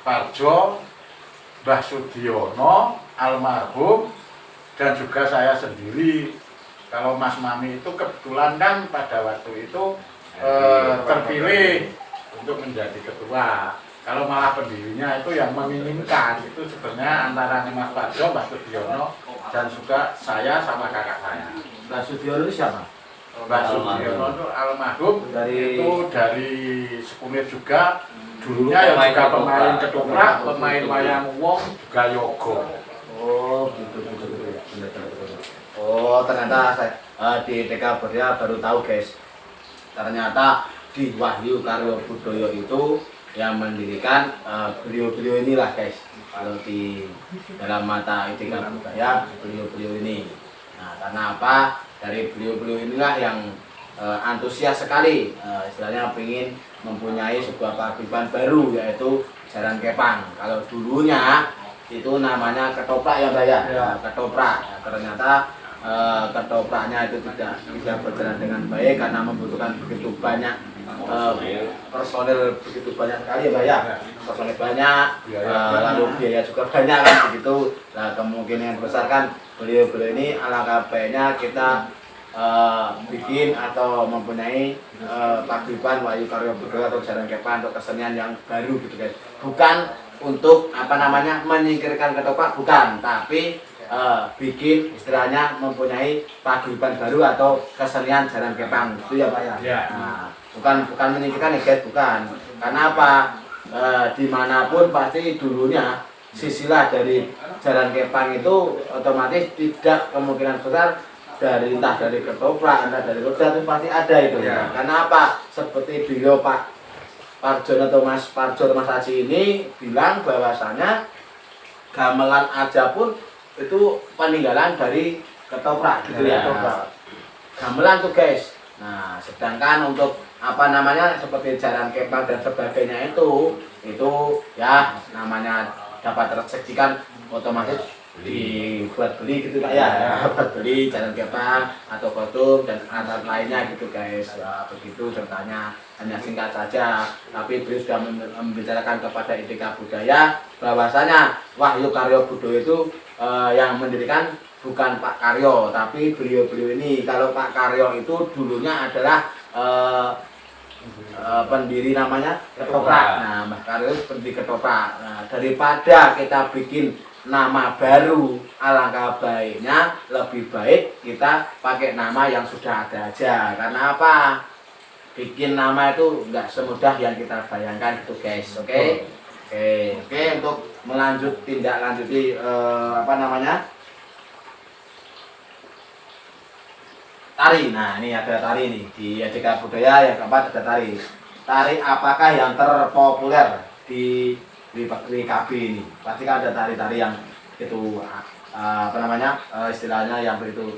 Parjo, Mbah Sudiono, almarhum, dan juga saya sendiri. Kalau Mas Mami itu kebetulan kan pada waktu itu terpilih untuk menjadi ketua. Kalau malah pendirinya itu yang menginginkan itu sebenarnya antara Mas Parjo, Mbah Sudiono, dan juga saya sama kakak saya. Mbak Sudiono itu siapa? Mbah Sudiono itu almarhum itu dari Sekunir juga. Dulunya ya juga pemain ketoprak, pemain wayang wong, juga yogo. Gitu. Ternyata saya di DK Budaya baru tahu guys. Ternyata di Wahyu Karyo Budoyo itu yang mendirikan beliau-beliau inilah guys. Kalau di dalam mata DK Budaya beliau-beliau ini. Nah, karena apa? Dari beliau-beliau inilah yang antusias sekali, istilahnya ingin mempunyai sebuah paguyuban baru yaitu Jaran Kepang. Kalau dulunya itu namanya ketoprak ya Mbak ya, ketoprak. Nah, ternyata ketopraknya itu tidak bisa berjalan dengan baik karena membutuhkan begitu banyak personil, begitu banyak sekali ya Mbak ya, personil banyak, lalu biaya juga banyak kan begitu. Nah, kemungkinan besar kan beliau-beliau ini alangkah baiknya kita bikin atau mempunyai paguyuban Wahyu Karyo Budoyo atau Jaran Kepang untuk kesenian yang baru gitu guys. Bukan untuk menyingkirkan ketoprak, bukan, tapi bikin istilahnya mempunyai paguyuban baru atau kesenian Jaran Kepang itu ya Pak ya. Nah, bukan menyingkirkan ya guys, bukan. Karena apa? Dimanapun pasti dulunya sisilah dari Jaran Kepang itu otomatis tidak kemungkinan besar entah dari ketoprak, entah dari roda itu pasti ada itu. Ya. Karena apa? Seperti beliau Pak Parjo atau Mas Parjo atau Mas Haji ini bilang bahwasanya gamelan aja pun itu peninggalan dari ketoprak gitu ya. Gamelan tuh guys. Nah, sedangkan untuk seperti Jaran Kepang dan sebagainya itu ya namanya dapat tersajikan otomatis dibuat beli gitu Kak ya, buat beli Jaran Kepang atau kostum dan alat lainnya gitu guys. Ya, begitu ceritanya, hanya singkat saja, tapi beliau sudah membicarakan kepada IDK Budaya bahwasanya Wahyu Karyo Budoyo itu yang mendirikan bukan Pak Karyo, tapi beliau-beliau ini. Kalau Pak Karyo itu dulunya adalah pendiri namanya ketoprak. Nah, Mbah Karyo pendiri ketoprak. Nah, daripada kita bikin nama baru, alangkah baiknya lebih baik kita pakai nama yang sudah ada aja. Karena apa? Bikin nama itu nggak semudah yang kita bayangkan itu guys. Oke, untuk tindak lanjuti tari. Nah, ini ada tari nih di IDK Budaya yang keempat ada tari. Tari apakah yang terpopuler di KB ini? Pasti kan ada tari-tari yang itu istilahnya yang itu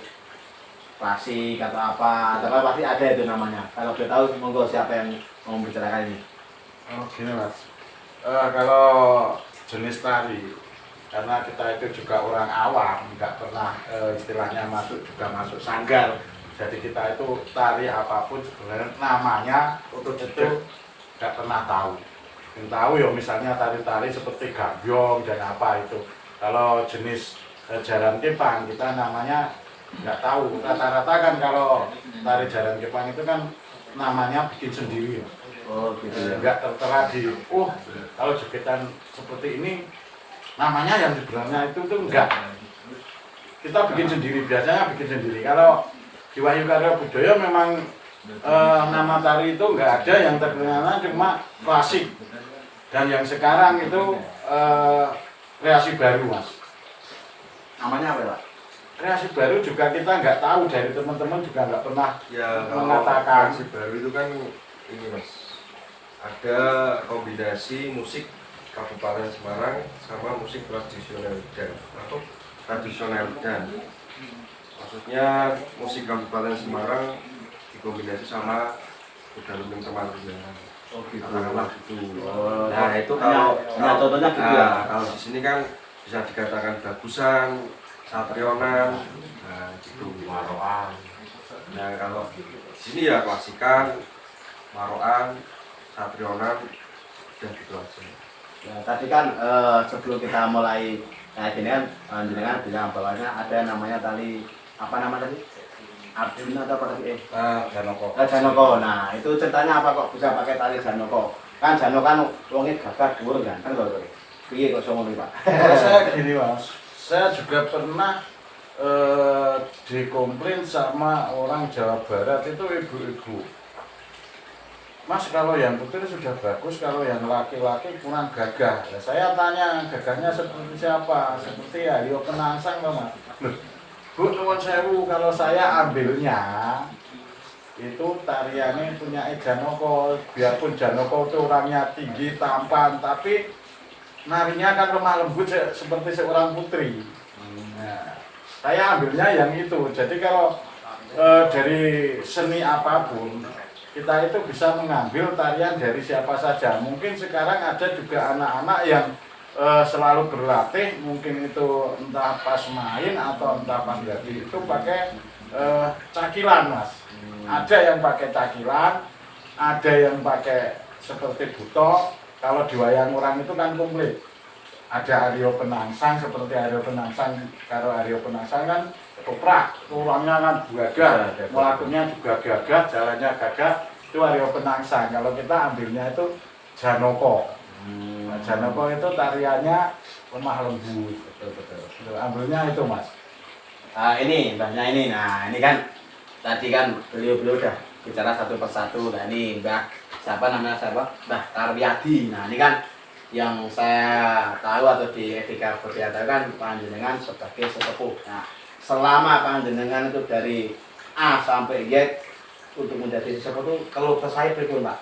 klasik atau apa pasti ada itu namanya. Kalau kita tahu monggo siapa yang mau membicarakan ini. Gini Mas, kalau jenis tari, karena kita itu juga orang awam, nggak pernah istilahnya masuk sanggar. Jadi kita itu tari apapun sebenarnya namanya untuk itu nggak pernah tahu. Yang tahu ya misalnya tari-tari seperti gambyong dan apa itu. Kalau jenis Jaran Kepang kita namanya nggak tahu. Rata-rata kan kalau tari Jaran Kepang itu kan namanya bikin sendiri. Gitu ya. Nggak tertera di kalau jogetan seperti ini namanya yang sebenarnya itu tuh enggak. Kita bikin sendiri, biasanya bikin sendiri. Kalau di Wahyu Karyo Budoyo memang nama tari itu enggak ada, yang terkenal cuma klasik. Dan yang sekarang itu kreasi baru Mas. Namanya apa Pak? Kreasi baru juga kita nggak tahu, dari teman-teman juga nggak pernah Ya, kalau mengatakan. kreasi baru itu kan ini Mas, ada kombinasi musik Kabupaten Semarang sama musik tradisional dan maksudnya musik Kabupaten Semarang dikombinasi sama kuda lumping Temanggung. Oh gitu. Katakanlah gitu. Oh, Nah itu kalau contohnya gitu ya. kalau di sini kan bisa dikatakan bagusan, satrionan, nah gitu. Maroan. Nah kalau di sini ya klasikan, maroan, satrionan, dan gitu aja. Ya, tadi kan sebelum kita mulai kayak gini kan jenengan bilang bahwanya ada namanya tali apa nama tadi? Arjuna atau apa tadi? Janoko. Janoko. Nah, itu ceritanya apa kok bisa pakai tali Janoko? Kan Janoko kan wongnya gagah dhuwur kan kok. Piye kok iso ngono, Pak? Saya gini Mas, saya juga pernah dikomplain sama orang Jawa Barat itu ibu-ibu. Mas kalau yang putih sudah bagus, kalau yang laki-laki kurang gagah. Ya, saya tanya gagahnya seperti siapa? Seperti Aryo Penangsang loh Mas. Loh, Bu nuwun sewu, kalau saya ambilnya itu tariannya punya Janoko. Biarpun Janoko itu orangnya tinggi, tampan, tapi narinya kan lemah lembut seperti seorang putri. Nah, saya ambilnya yang itu. Jadi kalau dari seni apapun kita itu bisa mengambil tarian dari siapa saja. Mungkin sekarang ada juga anak-anak yang selalu berlatih, mungkin itu entah pas main atau entah pas jadi itu pakai cakilan Mas. Ada yang pakai cakilan, ada yang pakai seperti buto. Kalau di wayang orang itu kan komplit. Ada Aryo Penangsang, seperti Aryo Penangsang. Kalau Aryo Penangsang kan toprak, orangnya kan gagah, melakukannya juga gagah, jalannya gagah. Itu Aryo Penangsang. Kalau kita ambilnya itu Janoko. Nah, Janoko itu tariannya lemah lembut, betul. Ambilnya itu Mas. Ini mbahnya ini. Nah, ini kan tadi kan beliau udah bicara satu persatu. Nah, ini Mbah siapa namanya Mbah Karyadi. Nah, ini kan yang saya tahu atau di Etika Budaya kan panjenengan sebagai sesepuh. Nah, selama panjenengan itu dari A sampai Z untuk menjadi sesepuh itu kalau saya berikut Pak.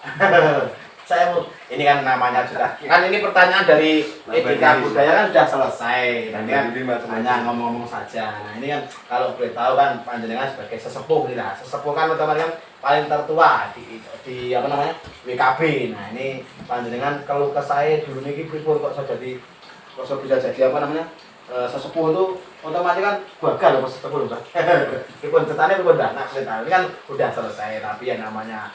Saya mau ini kan namanya juga kan ini pertanyaan dari Etika Budaya kan sudah selesai dan kan hanya ngomong-ngomong saja. Nah ini kan kalau boleh tahu kan panjenengan sebagai sesepuh nih lah. Sesepuh kan otomatis kan paling tertua di apa namanya WKB. Nah ini panjenengan kalau ke saya dulu nih pripun kok bisa jadi apa namanya sesepuh itu otomatis kan gagal loh sesepuh loh Pak. Pripun ceritanya pripun dah. Nah ini kan udah selesai tapi yang namanya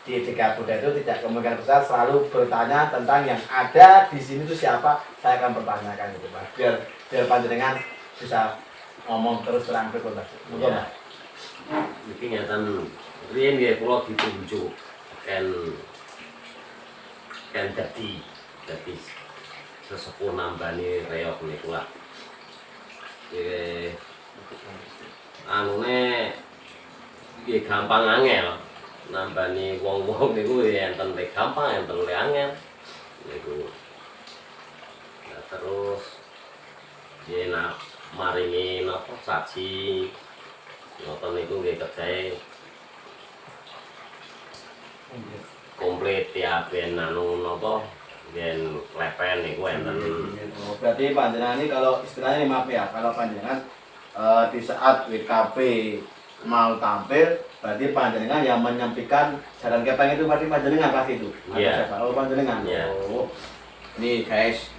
di Etika Budaya itu tidak kemungkinan besar selalu bertanya tentang yang ada di sini itu siapa, saya akan pertanyakan gitu Pak. Biar panjenengan bisa ngomong terus terang berikut Pak. Monggo Pak. Iki ngeten riyen nggih kula ditunjuk kan dadi sesepuh nambani reok niku lah. Anune nggih gampang angel. Nambani wong-wong niku enten le gampang enten le angel niku. Nah, terus yen maringi napa saji ngoten niku nggih kedae komplit ya ben anu napa ben lepen niku enten. Berarti panjenengan ini kalau istilahnya ini maaf ya, kalau panjenengan di saat WKP mau tampil, berarti panjenengan yang menyampaikan jalan kepeng itu berarti panjenengan pasti itu. Iya. Oh panjenengan. Yeah. Oh. Ini guys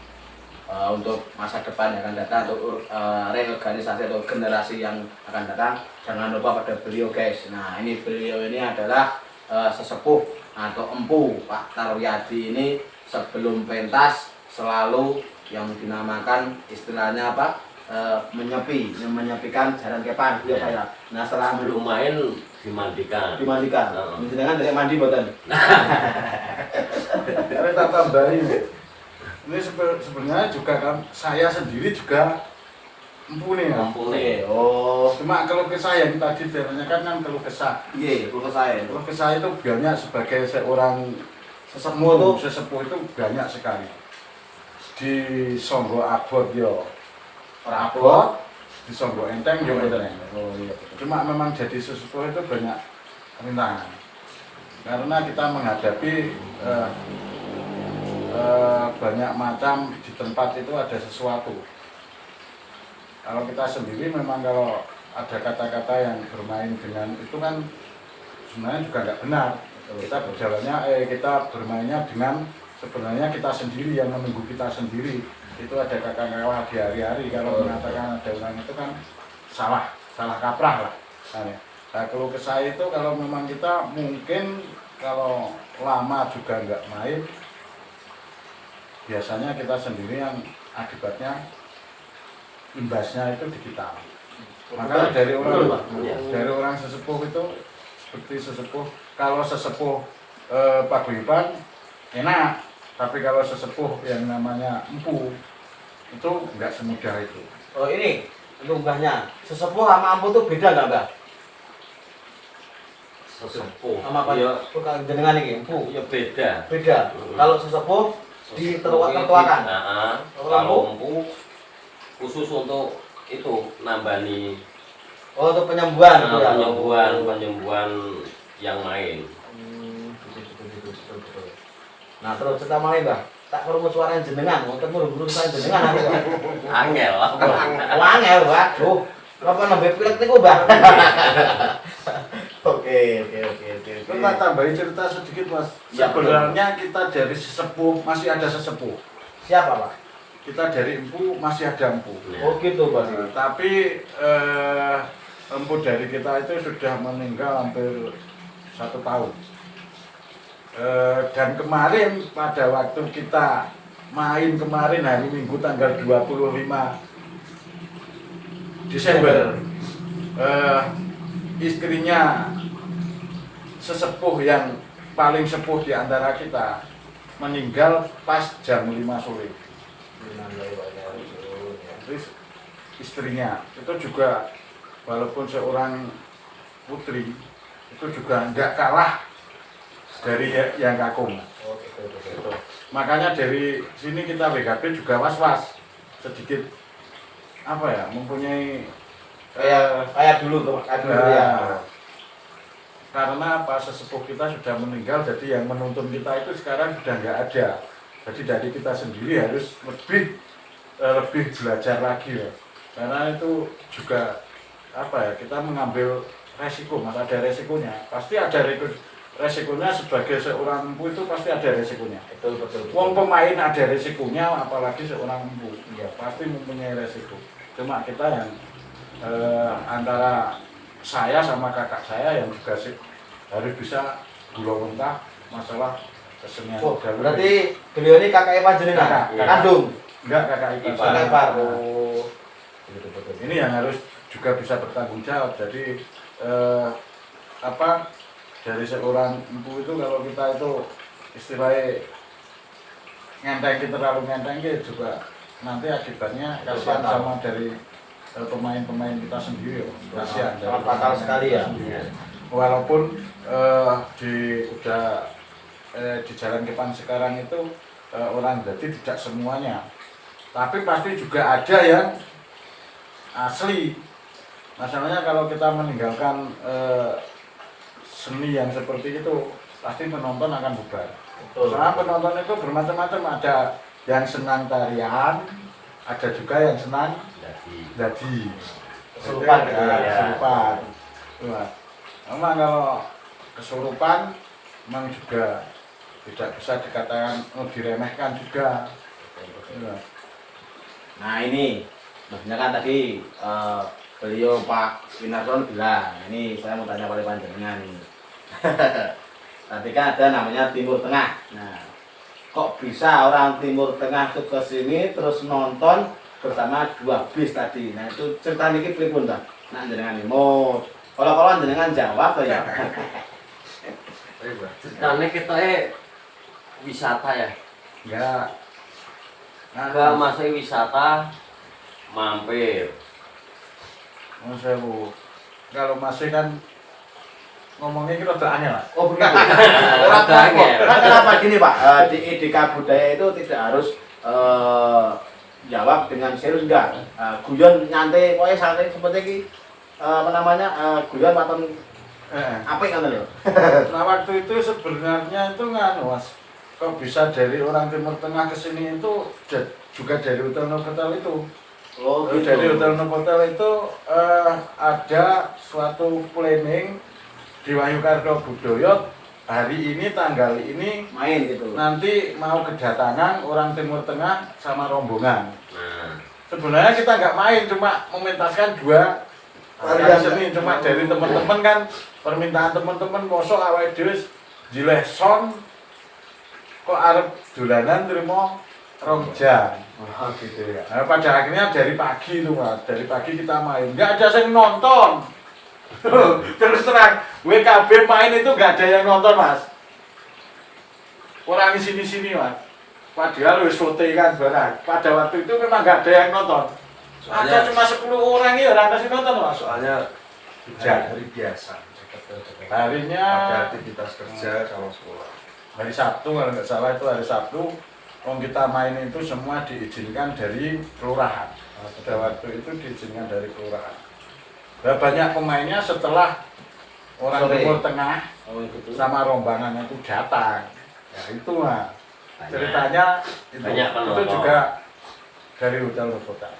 untuk masa depan yang akan datang untuk reorganisasi atau generasi yang akan datang jangan lupa pada beliau guys. Nah ini beliau ini adalah sesepuh atau empu Pak Karyadi ini sebelum pentas selalu yang dinamakan istilahnya apa? menyepikan jalan kepang gitu Yeah. ya. Nah setelah Sebelum main dimandikan. menjenengan dari mandi boten. Ini tak tambahin. Ini sebenarnya juga kan saya sendiri juga empu nih ya. Mumpuni. Oh Cuma kalau kesah yang tadi ditanyakan kan kalau kesah. iya kalau saya Kalau kesah itu banyak sebagai seorang sesepuh sesepuh itu banyak sekali. Di Songgo Abot yo. orang Abot, di Songgo Enteng yo enten. Oh iya. Cuma memang jadi sesepuh itu banyak rintangan. karena kita menghadapi banyak macam di tempat itu ada sesuatu. Kalau kita sendiri memang kalau ada kata-kata yang bermain dengan itu kan sebenarnya juga nggak benar. Kita kita bermainnya dengan sebenarnya kita sendiri yang menunggu kita sendiri. Itu ada kakak-kakak di hari-hari kalau mengatakan ada orang itu kan salah kaprah lah. Nah, kalau ke saya itu kalau memang kita mungkin kalau lama juga nggak main, biasanya kita sendiri yang akibatnya imbasnya itu di kita. Maka dari orang sesepuh itu seperti sesepuh, kalau sesepuh paguyuban enak, tapi kalau sesepuh yang namanya empu itu nggak semudah itu. Oh ini untuk mbahnya, sesepuh sama empu itu beda nggak mbah? Sesepuh Sama apa? ya, Bukan jenengan ini empu. ya beda. Beda. Kalau sesepuh ditertuakan. Nah, kalau empu khusus untuk itu nambani Untuk penyembuhan itu ya. penyembuhan yang main. Nah terus kita main mbah. Tak perlu suara jenengan, wonten buru-buru suara jenengan aku. Angel. Angel, waduh. Apa nambah pilek niku, Mbah? Oke. Kita tambahin cerita sedikit Mas. Ya, Sebenarnya kita dari sesepuh masih ada sesepuh. Siapa, Pak? Kita dari empu masih ada empu. Oh gitu, Pak. Tapi empu dari kita itu sudah meninggal hampir 1 tahun. Dan kemarin pada waktu kita main kemarin hari Minggu tanggal 25 Desember, istrinya sesepuh yang paling sepuh di antara kita meninggal pas jam 5 sore. Terus istrinya itu juga walaupun seorang putri itu juga enggak kalah dari yang kakung. Makanya dari sini kita BKB juga was-was sedikit apa ya, mempunyai kayak dulu tuh, ya. Karena apa, sesepuh kita sudah meninggal, jadi yang menuntun kita itu sekarang sudah nggak ada. Jadi dari kita sendiri harus lebih belajar lagi ya. Karena itu juga apa ya, kita mengambil resiko, Mas, ada resikonya. Pasti ada resikonya sebagai seorang empu itu pasti ada resikonya. Betul. Wong pemain ada resikonya, apalagi seorang empu. Ya pasti mempunyai resiko. Cuma kita yang antara saya sama kakak saya yang juga harus bisa gulung-mentah masalah kesenian. Oh, berarti beliau ini kakak panjenengan, kandung? Enggak, kakak ipar. Kakak ipar. Oh. Ini yang harus juga bisa bertanggung jawab. Jadi dari seorang empu itu kalau kita itu istilahnya terlalu ngenteng juga nanti akibatnya kasihan sama dari pemain-pemain kita sendiri. Kasihan. Sangat fatal sekali ya. Walaupun di jalan Kepan sekarang itu orang jadi tidak semuanya, tapi pasti juga ada yang asli. Masalahnya kalau kita meninggalkan seni yang seperti itu, pasti penonton akan bubar. Karena penonton itu bermacam-macam, ada yang senang tarian, ada juga yang senang jadi Kesurupan gitu ya. Kesurupan. Memang kalau kesurupan memang juga tidak bisa dikatakan diremehkan juga. Nah ini, maksudnya kan tadi beliau Pak Winarson bilang, ini saya mau tanya pada panjenengan ini. Tadi kan ada namanya Timur Tengah. Nah, kok bisa orang Timur Tengah itu ke sini terus nonton bersama 2 bis tadi? Nah itu cerita ini pripun Bang? Nah jenengan ini mau kalau jenengan jawab ya. Ceritanya kita wisata ya. Enggak. Enggak masuk wisata mampir. Sewu. Kalau masih kan ngomongnya kita udah aneh lah. Oh begitu. Orang kan kenapa gini Pak? Di Idika Budaya itu tidak harus jawab dengan serius enggak. Guyon nyantai, pokoknya santai seperti ini. Guyon atau Apa yang lho? Nah waktu itu sebenarnya itu nganu Mas, kok bisa dari orang Timur Tengah ke sini itu juga dari Hotel Novotel itu. Oh, gitu. Dari Hotel Novotel itu ada suatu planning di Wahyu Karyo Budoyo hari ini tanggal ini Main gitu. nanti mau kedatangan orang Timur Tengah sama rombongan. Nah, Sebenarnya kita nggak main, cuma mementaskan dua hari seni, cuma dari teman-teman kan permintaan teman-teman mosok awake dhewe jileson kok arep dolanan trimo rong jam. Oh, gitu ya. Nah, pada akhirnya dari pagi itu Mas, dari pagi kita main, nggak ada yang nonton. Terus terang, WKB main itu nggak ada yang nonton Mas. Orang di sini-sini Mas. Padahal wis syuting kan barang. Pada waktu itu memang nggak ada yang nonton. Ada cuma 10 orang ya, orang yang nonton Mas. Soalnya hari biasa. Harinya Ada aktivitas kerja sama sekolah. hari Sabtu kalau nggak salah itu hari Sabtu. Kalau kita main itu semua diizinkan dari kelurahan. Pada waktu itu diizinkan dari kelurahan. Nah, banyak pemainnya setelah orang Sore. Timur Tengah Oh, gitu. sama rombongan itu datang. Ya itu mah banyak. ceritanya itu, Banyak itu penonton. juga dari Hotel Novotel.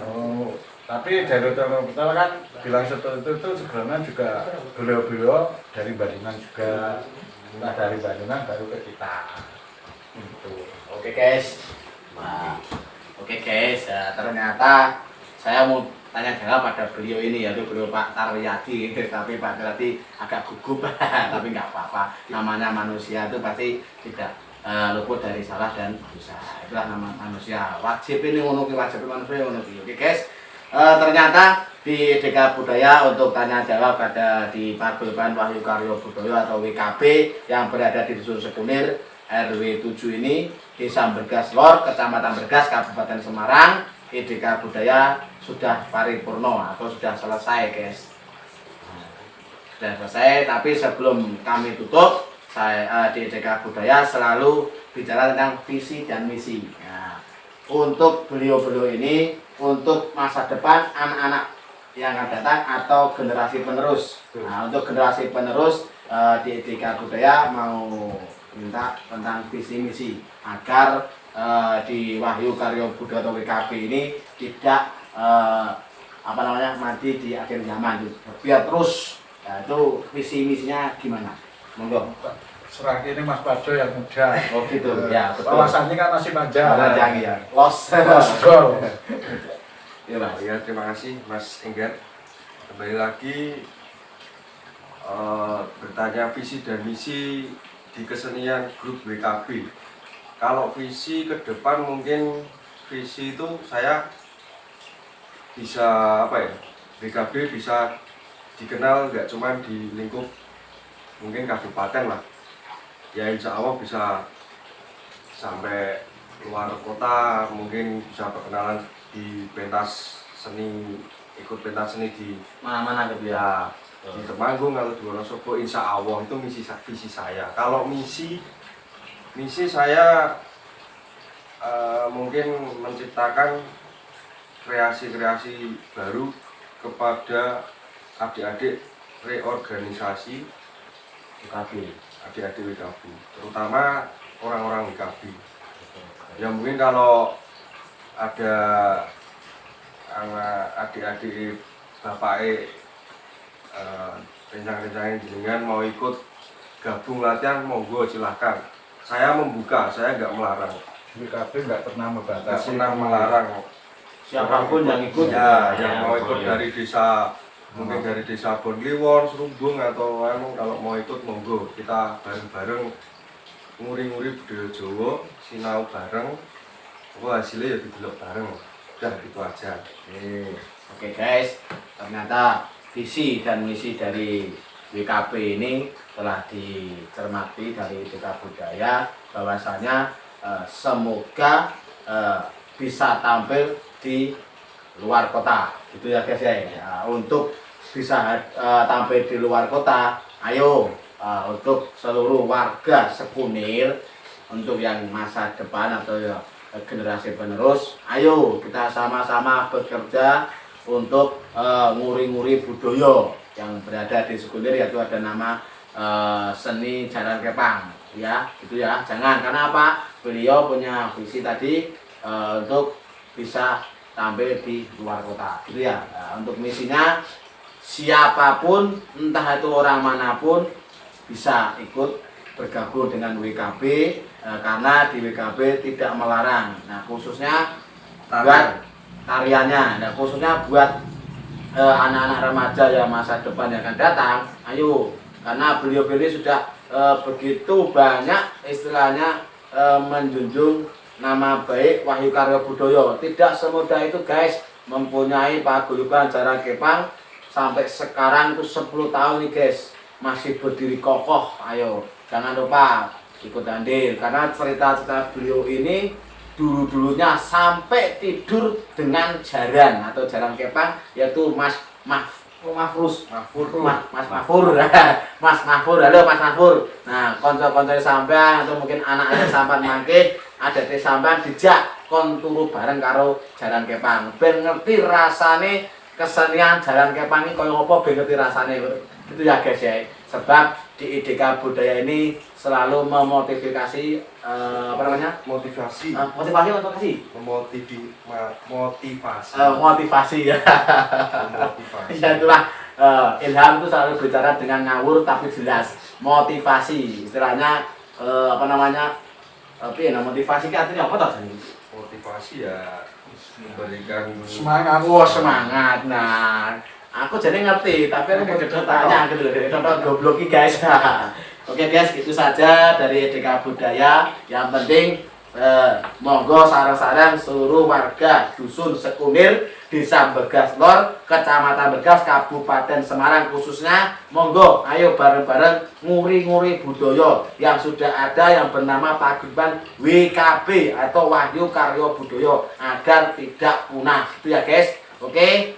Oh, tapi dari Hotel Novotel kan bilang seperti itu sebenarnya juga beliau-beliau dari Bandungan juga. Nah dari Bandungan baru ke kita. Gitu. Oke guys, nah, oke guys, ya, ternyata saya mau tanya jawab pada beliau ini yaitu beliau Pak Taryadi, tapi Pak Taryadi agak gugup, tapi nggak apa-apa. Namanya manusia itu pasti tidak luput dari salah dan dosa. Itulah nama manusia. Wajib ini ngono ki, wajib manusia ngono ki. Oke guys, ternyata di Deka Budaya untuk tanya jawab ada di Paguyuban Wahyu Karyo Budoyo atau WKB yang berada di Dusun Sekunir RW 7 ini, Desa Bergas Lor, Kecamatan Bergas, Kabupaten Semarang. Deka Budaya sudah paripurna atau sudah selesai guys. Sudah selesai, tapi sebelum kami tutup, saya di Deka Budaya selalu bicara tentang visi dan misi. Nah, untuk beliau-beliau ini, untuk masa depan anak-anak yang akan datang atau generasi penerus. Nah, untuk generasi penerus di Deka Budaya mau minta tentang visi misi agar di Wahyu Karyo Budoyo atau WKB ini tidak mati di akhir zaman, biar terus. Nah, itu visi misinya gimana? Monggo. Serah ini Mas Parjo yang muda. Oh gitu ya, betul. Wawasannya kan masih panjang. Panjang ya. Los. Gol. Ya Mas. Ya, terima kasih Mas Enggar. Kembali lagi bertanya visi dan misi di kesenian grup WKB. Kalau visi ke depan mungkin visi itu saya bisa WKB bisa dikenal nggak cuma di lingkup mungkin kabupaten lah. Ya insya Allah bisa sampai luar kota, mungkin bisa perkenalan di pentas seni, ikut pentas seni di Mana-mana gitu ya. di Temanggung atau di Wonosobo. Insya Allah itu visi saya. Kalau misi saya mungkin menciptakan kreasi-kreasi baru kepada adik-adik reorganisasi WKB. adik-adik WKB, terutama orang-orang WKB. Ya mungkin kalau ada anak adik-adik bapak rencang-rencangin jenengan mau ikut gabung latihan, monggo silahkan. Saya membuka, saya nggak melarang. WKB nggak pernah Nggak membatasi. pernah melarang. Siapapun yang ikut Ya, ya. yang mau ikut dari desa, mungkin dari desa Bonliwon, Serumbung atau kalau mau ikut monggo. Kita bareng-bareng nguri-nguri budaya Jawa, sinau bareng. Hasilnya ya didelok bareng. Udah gitu aja. Oke guys, ternyata visi dan misi dari WKB ini telah dicermati dari Deka Budaya, bahwasanya semoga bisa tampil di luar kota, gitu ya guys ya. Untuk bisa tampil di luar kota, ayo untuk seluruh warga Sekunir, untuk yang masa depan atau generasi penerus, ayo kita sama-sama bekerja untuk nguri-nguri budaya. yang berada di Segulir, yaitu ada nama seni Jaran Kepang ya, gitu ya. Jangan, karena apa? Beliau punya visi tadi untuk bisa tampil di luar kota, gitu ya. Nah, untuk misinya siapapun, entah itu orang manapun bisa ikut bergabung dengan WKB, karena di WKB tidak melarang. Nah, khususnya buat tariannya, nah khususnya buat anak-anak remaja yang masa depan yang akan datang, ayo, karena beliau-beliau sudah begitu banyak istilahnya menjunjung nama baik Wahyu Karyo Budoyo. Tidak semudah itu guys, mempunyai paguyuban Jaran Kepang sampai sekarang itu 10 tahun nih guys, masih berdiri kokoh. Ayo, jangan lupa ikut andil, karena cerita-cerita beliau ini dulu-dulunya sampai tidur dengan jaran atau Jaran Kepang, yaitu Mas Mahfur. Halo Mas Mahfur. Nah, konco-konco sampean atau mungkin anaknya sampean mangke, ada di sampean dijak kon turu bareng karo Jaran Kepang. Ben ngerti rasane kesenian Jaran Kepang iki kaya apa, ben ngerti rasane. Gitu ya guys ya. Sebab di IDK Budaya ini selalu memotivasi motivasi ya. Ya itulah, Ilham itu selalu bicara dengan ngawur tapi jelas. Motivasi istilahnya motivasi kan artinya apa toh? Motivasi ya memberikan Semangat. Semangat. Nah, aku jadi ngerti, tapi aku mau tanya gitu loh, contoh goblok guys. Oke guys, itu saja dari IDK Budaya. Yang penting monggo sarang-sarang seluruh warga dusun Sekunir, Desa Begas Lor, Kecamatan Begas, Kabupaten Semarang khususnya, monggo ayo bareng-bareng nguri-nguri budaya yang sudah ada yang bernama paguyuban WKB atau Wahyu Karyo Budoyo agar tidak punah. Itu ya guys. Oke.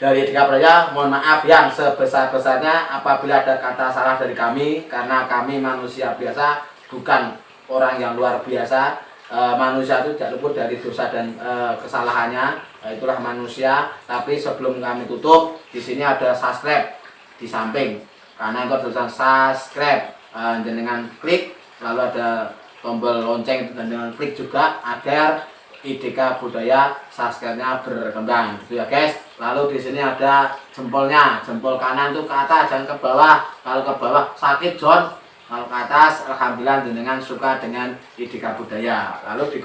Dari IDK Budaya, mohon maaf yang sebesar-besarnya apabila ada kata salah dari kami, karena kami manusia biasa, bukan orang yang luar biasa. Manusia itu tidak luput dari dosa dan kesalahannya, itulah manusia. Tapi sebelum kami tutup, di sini ada subscribe di samping, karena itu tulisan subscribe, dengan klik, lalu ada tombol lonceng dan dengan klik juga agar IDK Budaya subscribe-nya berkembang, gitu ya guys. Lalu di sini ada jempolnya, jempol kanan tuh ke atas, jangan ke bawah. Kalau ke bawah sakit John, kalau ke atas alhamdulillah jenengan suka dengan IDK Budaya. Lalu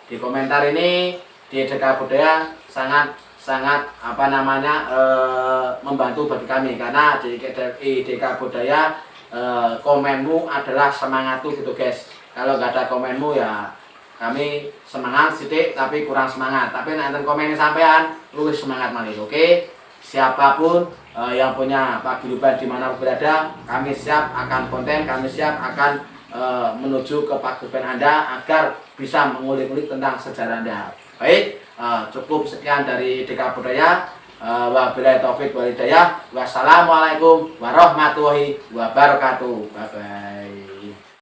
di komentar ini di IDK Budaya sangat membantu bagi kami, karena di IDK Budaya komenmu adalah semangatku gitu guys. Kalau nggak ada komenmu ya kami semangat sidik tapi kurang semangat, tapi nanti komennya sampean luwih semangat malih. Oke, siapapun yang punya paguyuban di mana berada, kami siap akan konten, kami siap akan menuju ke paguyuban Anda agar bisa mengulik-ulik tentang sejarah Anda. Baik, cukup sekian dari IDK Budaya. Wabillahi taufik wal hidayah. Wassalamualaikum warahmatullahi wabarakatuh. Bye bye.